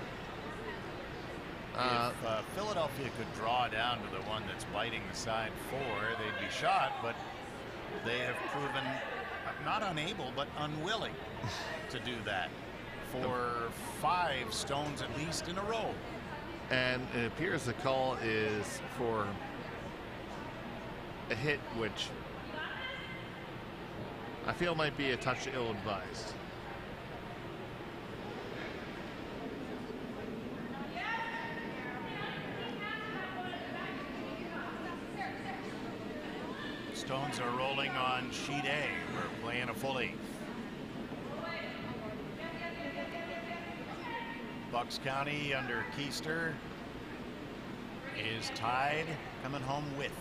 If Philadelphia could draw down to the one that's biting the side 4, they'd be shot, but they have proven not unable, but unwilling to do that for 5 stones at least in a row. And it appears the call is for a hit, which I feel might be a touch ill-advised. Stones are rolling on sheet A. We're playing a full 8th. Bucks County under Keister is tied, coming home with.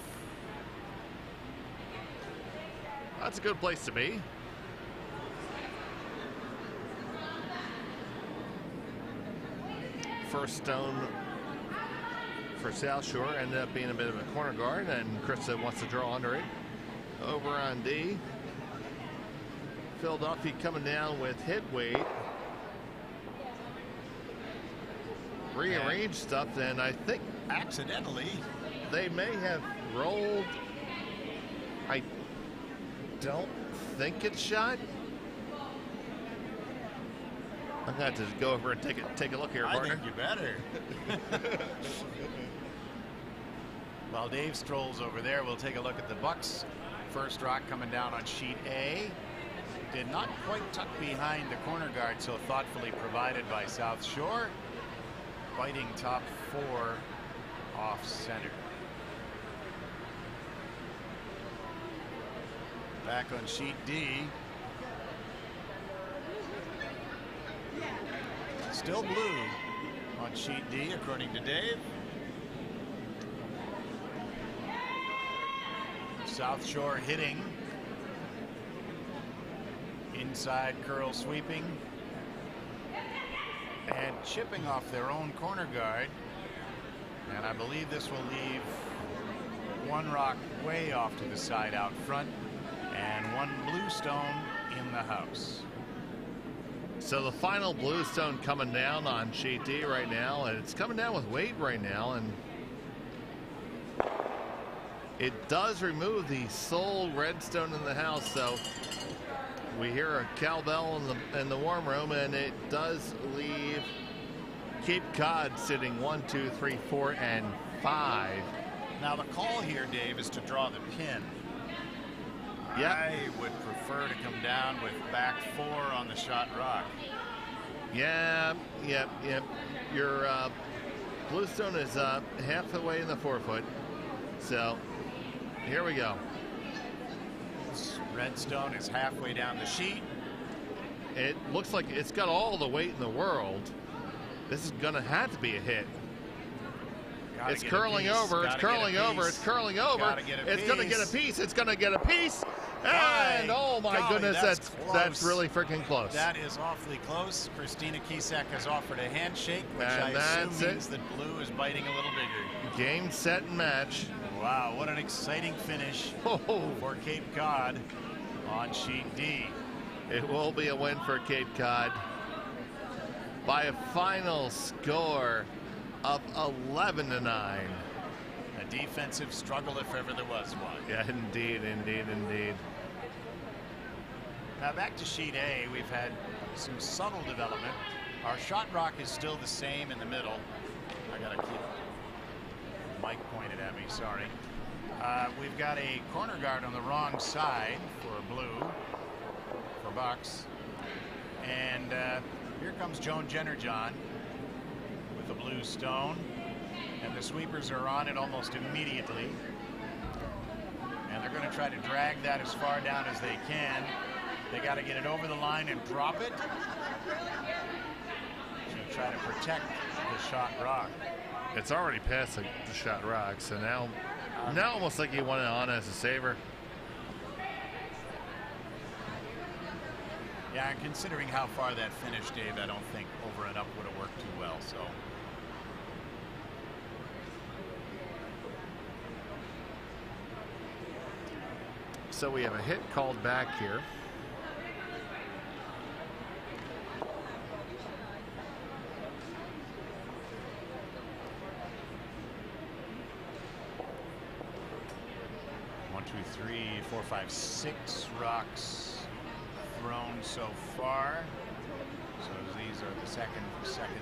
That's a good place to be. First stone for South Shore ended up being a bit of a corner guard, and Krista wants to draw under it. Over on D, Philadelphia coming down with hit weight. Rearranged stuff, and I think accidentally they may have rolled. I don't think it's shot. I'm going to have to go over and take a look here, partner. I think you better. While Dave strolls over there, we'll take a look at the Bucks. First rock coming down on sheet A. Did not quite tuck behind the corner guard, so thoughtfully provided by South Shore. Biting top 4 off center. Back on sheet D. Still blue on sheet D, according to Dave. South Shore hitting. Inside curl sweeping. And chipping off their own corner guard. And I believe this will leave one rock way off to the side out front and one blue stone in the house. So the final blue stone coming down on sheet D right now, and it's coming down with weight right now, and it does remove the sole red stone in the house. So we hear a cowbell in the warm room, and it does leave Cape Cod sitting 1, 2, 3, 4, and 5. Now the call here, Dave, is to draw the pin. Yep. I would prefer to come down with back 4 on the shot rock. Yeah. Your blue stone is half the way in the 4-foot. So here we go. This red stone is halfway down the sheet. It looks like it's got all the weight in the world. This is going to have to be a hit. It's curling over. It's curling over. It's curling over. It's going to get a piece. It's going to get a piece. And oh my goodness, that's really freaking close. That is awfully close. Christina Kisak has offered a handshake, which I assume means that blue is biting a little bigger. Game, set, and match. Wow, what an exciting finish for Cape Cod on sheet D. It will be a win for Cape Cod by a final score of 11-9. A defensive struggle if ever there was one. Yeah, indeed. Now back to sheet A, we've had some subtle development. Our shot rock is still the same in the middle. I gotta keep Mike pointed at me, sorry. We've got a corner guard on the wrong side for blue, for Bucks. And here comes Joan Jennerjohn with the blue stone. And the sweepers are on it almost immediately. And they're going to try to drag that as far down as they can. They got to get it over the line and drop it to try to protect the shot rock. It's already past the shot rock, so now Now almost like he went on as a saver. Yeah, and considering how far that finished, Dave, I don't think over and up would have worked too well. So we have a hit called back here. One, two, three, four, five, 6 rocks thrown so far. So these are the second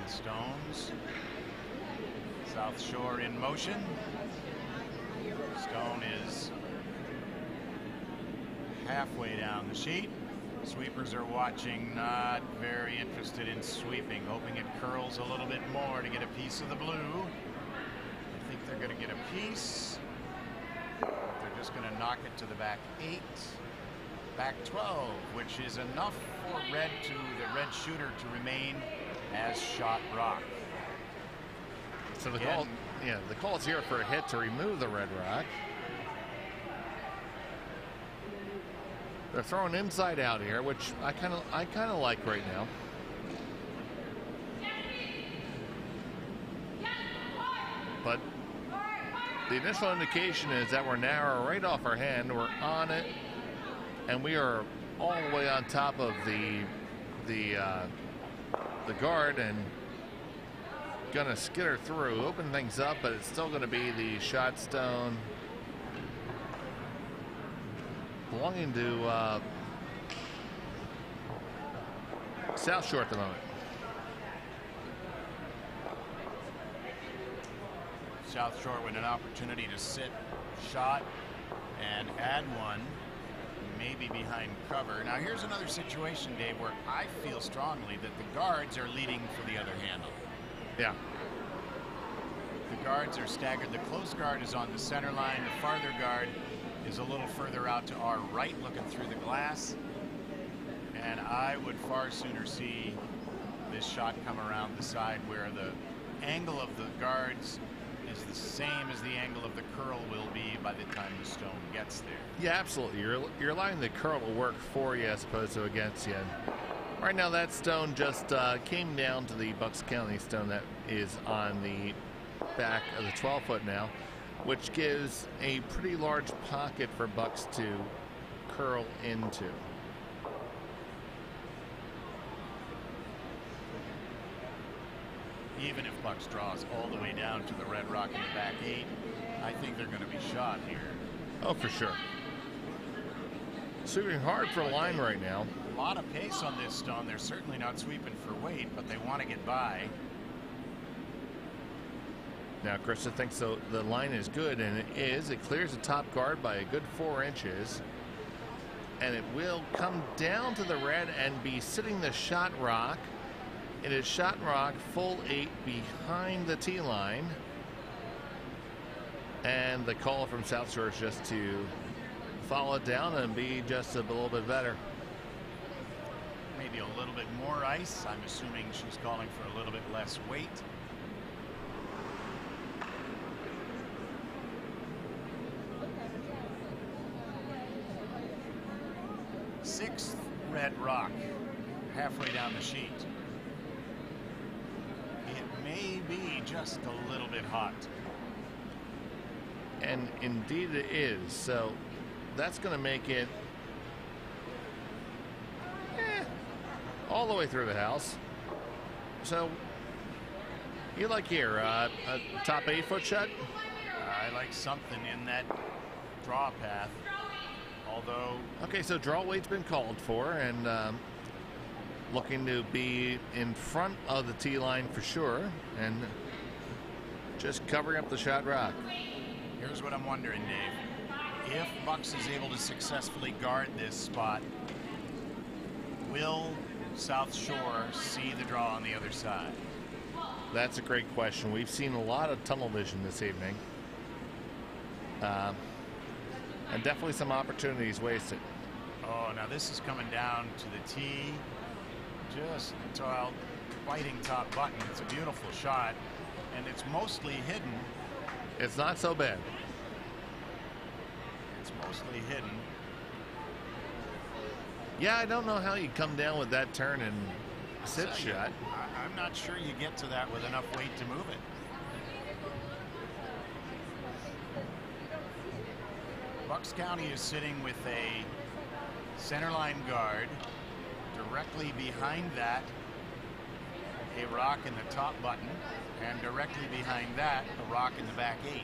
stones. South Shore in motion. Stone is halfway down the sheet. Sweepers are watching, not very interested in sweeping, hoping it curls a little bit more to get a piece of the blue. I think they're going to get a piece. They're just going to knock it to the back 8. Back 12, which is enough for the red shooter to remain as shot rock. So the call is here for a hit to remove the red rock. They're throwing inside out here, which I kind of like right now. But the initial indication is that we're narrow right off our hand. We're on it, and we are all the way on top of the guard and gonna skitter through, open things up, but it's still gonna be the shot stone belonging to South Shore at the moment. South Shore with an opportunity to sit shot and add one, maybe behind cover. Now here's another situation, Dave, where I feel strongly that the guards are leading for the other handle. Yeah. The guards are staggered. The close guard is on the center line. The farther guard is a little further out to our right, looking through the glass. And I would far sooner see this shot come around the side where the angle of the guards is the same as the angle of the curl will be by the time the stone gets there. Yeah, absolutely. You're allowing the curl to work for you as opposed to against you. Right now, that stone just came down to the Bucks County stone that is on the back of the 12-foot now, which gives a pretty large pocket for Bucks to curl into. Even if Bucks draws all the way down to the red rock in the back 8, I think they're going to be shot here. Oh, for sure. Sweeping hard for a line right now. A lot of pace on this stone. They're certainly not sweeping for weight, but they want to get by. Now, Krista thinks the line is good, and it is. It clears the top guard by a good 4 inches. And it will come down to the red and be sitting the shot rock. It is shot rock full 8 behind the tee line. And the call from South Shore is just to follow it down and be just a little bit better. Maybe a little bit more ice. I'm assuming she's calling for a little bit less weight. Sixth red rock, halfway down the sheet. It may be just a little bit hot. And indeed it is. So that's going to make it all the way through the house. So you like here a top 8-foot shot? I like something in that draw path. Although, okay, so draw weight's been called for, and looking to be in front of the tee line for sure, and just covering up the shot rock. Here's what I'm wondering, Dave. If Bucks is able to successfully guard this spot, will South Shore see the draw on the other side? That's a great question. We've seen a lot of tunnel vision this evening. And definitely some opportunities wasted. Oh, now this is coming down to the tee. Just biting top button. It's a beautiful shot, and it's mostly hidden. It's not so bad. it's mostly hidden. Yeah, I don't know how you come down with that turn and sit shot. I'm not sure you get to that with enough weight to move it. Bucks County is sitting with a centerline guard. Directly behind that, a rock in the top button, and directly behind that, a rock in the back 8.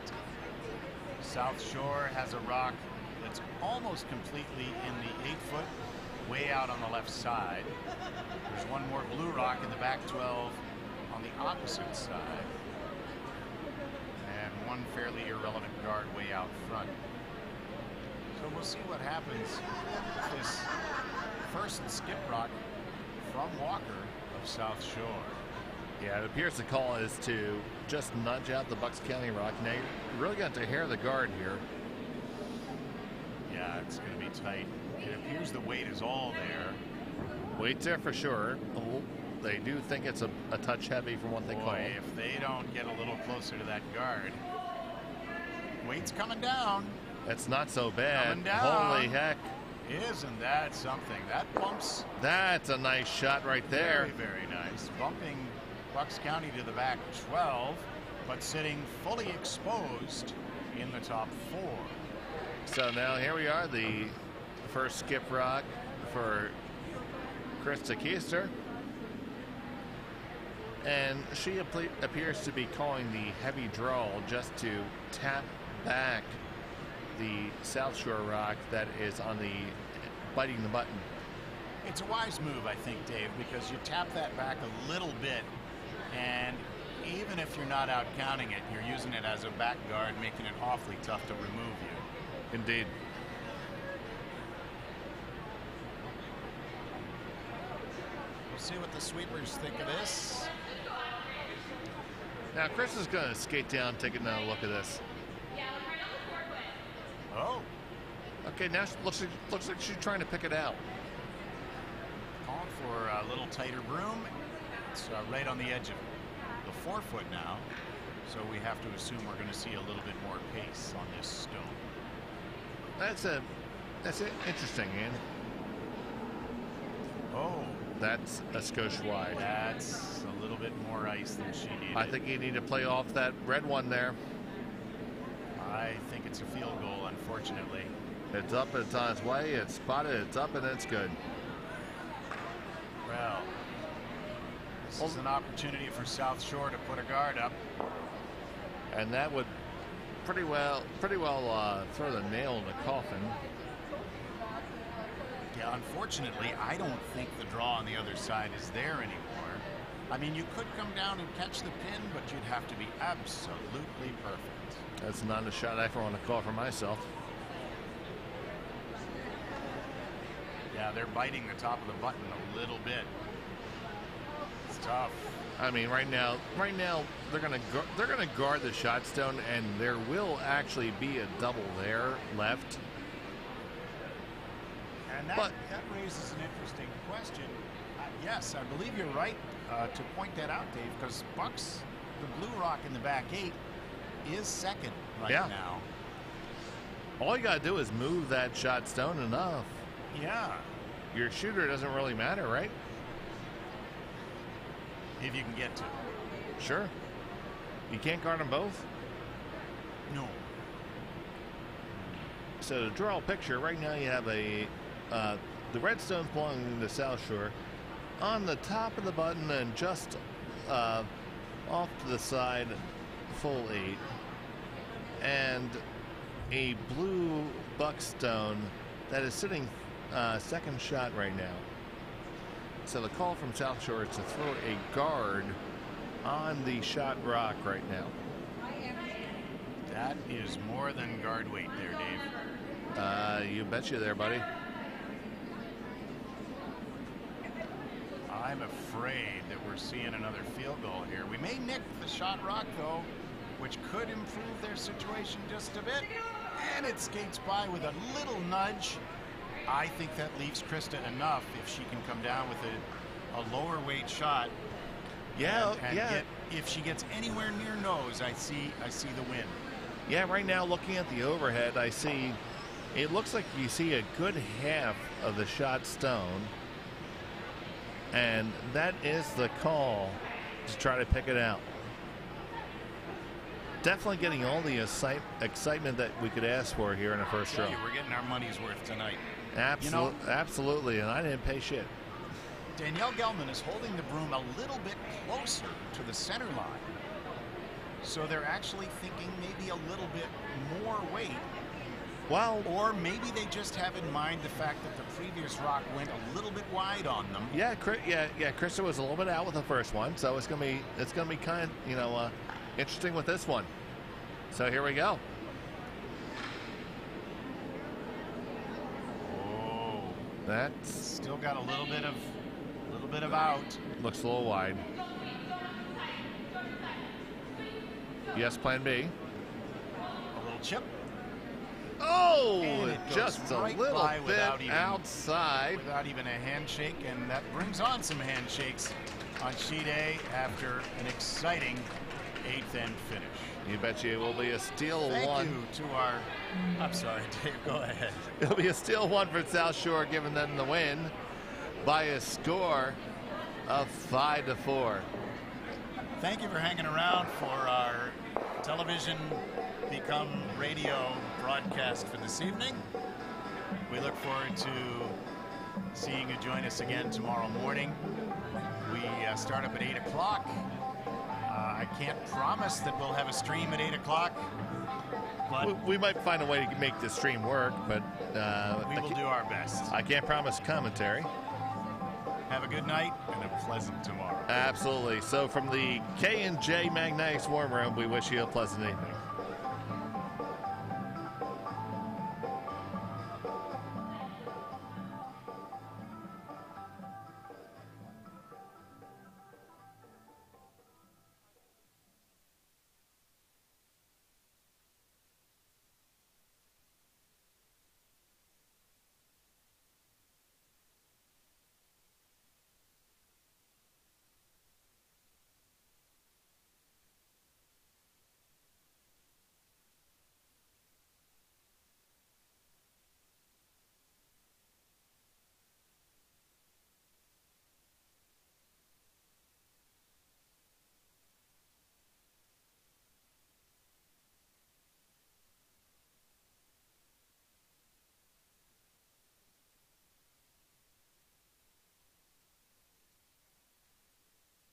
South Shore has a rock that's almost completely in the 8-foot, way out on the left side. There's one more blue rock in the back 12 on the opposite side, and one fairly irrelevant guard way out front. So we'll see what happens with this first skip rock from Walker of South Shore. Yeah, it appears the call is to just nudge out the Bucks County rock. Now you really got to hair the guard here. Yeah, it's going to be tight. It appears the weight is all there. Weight's there for sure. They do think it's a touch heavy from what they call it. If they don't get a little closer to that guard. Weight's coming down. It's not so bad. Coming down. Holy heck. Isn't that something? That bumps. That's a nice shot right there. Very, very nice. Bumping Bucks County to the back 12, but sitting fully exposed in the top 4. So now here we are, the first skip rock for Krista Keister. And she appears to be calling the heavy draw just to tap back the South Shore rock that is on the biting the button. It's a wise move, I think, Dave, because you tap that back a little bit, and even if you're not out counting it, you're using it as a back guard, making it awfully tough to remove you. Indeed. We'll see what the sweepers think of this. Now Chris is going to skate down, take another look at this. Oh. Okay, now looks like she's trying to pick it out. Calling for a little tighter broom. It's right on the edge of the 4-foot now, so we have to assume we're going to see a little bit more pace on this stone. That's interesting, Ian. Oh. That's a skosh wide. That's a little bit more ice than she needed. I think you need to play off that red one there. I think it's a field goal, unfortunately. It's up, it's on its way, it's spotted, it's up, and it's good. Well, this is an opportunity for South Shore to put a guard up. And that would pretty well throw the nail in the coffin. Yeah, unfortunately, I don't think the draw on the other side is there anymore. I mean, you could come down and catch the pin, but you'd have to be absolutely perfect. That's not a shot I ever want to call for myself. Yeah, they're biting the top of the button a little bit. It's tough. I mean, right now they're gonna guard the shot stone, and there will actually be a double there left. And that raises an interesting question. Yes, I believe you're right to point that out, Dave, because Bucks, the blue rock in the back 8, is second right now. All you got to do is move that shot stone enough. Yeah. Your shooter doesn't really matter, right? If you can get to it. Sure. You can't guard them both? No. So to draw a picture, right now you have the redstone's belonging to South Shore. On the top of the button and just off to the side, full 8. And a blue buckstone that is sitting second shot right now. So the call from South Shore is to throw a guard on the shot rock right now. That is more than guard weight there, Dave. You betcha there, buddy. I'm afraid that we're seeing another field goal here. We may nick the shot rock, though, which could improve their situation just a bit. And it skates by with a little nudge. I think that leaves Krista enough if she can come down with a lower weight shot. Yeah, if she gets anywhere near nose, I see the win. Yeah, right now looking at the overhead, I see It looks like you see a good half of the shot stone, and that is the call to try to pick it out. Definitely getting all the excitement that we could ask for here in the first row. We're getting our money's worth tonight. Absolutely, and I didn't pay shit. Danielle Gelman is holding the broom a little bit closer to the center line. So they're actually thinking maybe a little bit more weight. Well, or maybe they just have in mind the fact that the previous rock went a little bit wide on them. Yeah, Krista was a little bit out with the first one, so it's gonna be kind of interesting with this one. So here we go. Oh, that's still got a little bit of out. Looks a little wide. Yes, plan B. A little chip. Oh, just right a little bit outside. Without even a handshake, and that brings on some handshakes on sheet A after an exciting 8th end finish. You bet you it will be a steal one. Thank you to our... I'm sorry, Dave, go ahead. It'll be a steal one for South Shore, giving them the win by a score of 5-4. Thank you for hanging around for our television become radio broadcast for this evening. We look forward to seeing you join us again tomorrow morning. We start up at 8 o'clock. I can't promise that we'll have a stream at 8 o'clock, but we might find a way to make the stream work, but we will do our best. I can't promise commentary. Have a good night and a pleasant tomorrow. Absolutely. So from the K&J Magnetics Warm Room, we wish you a pleasant evening.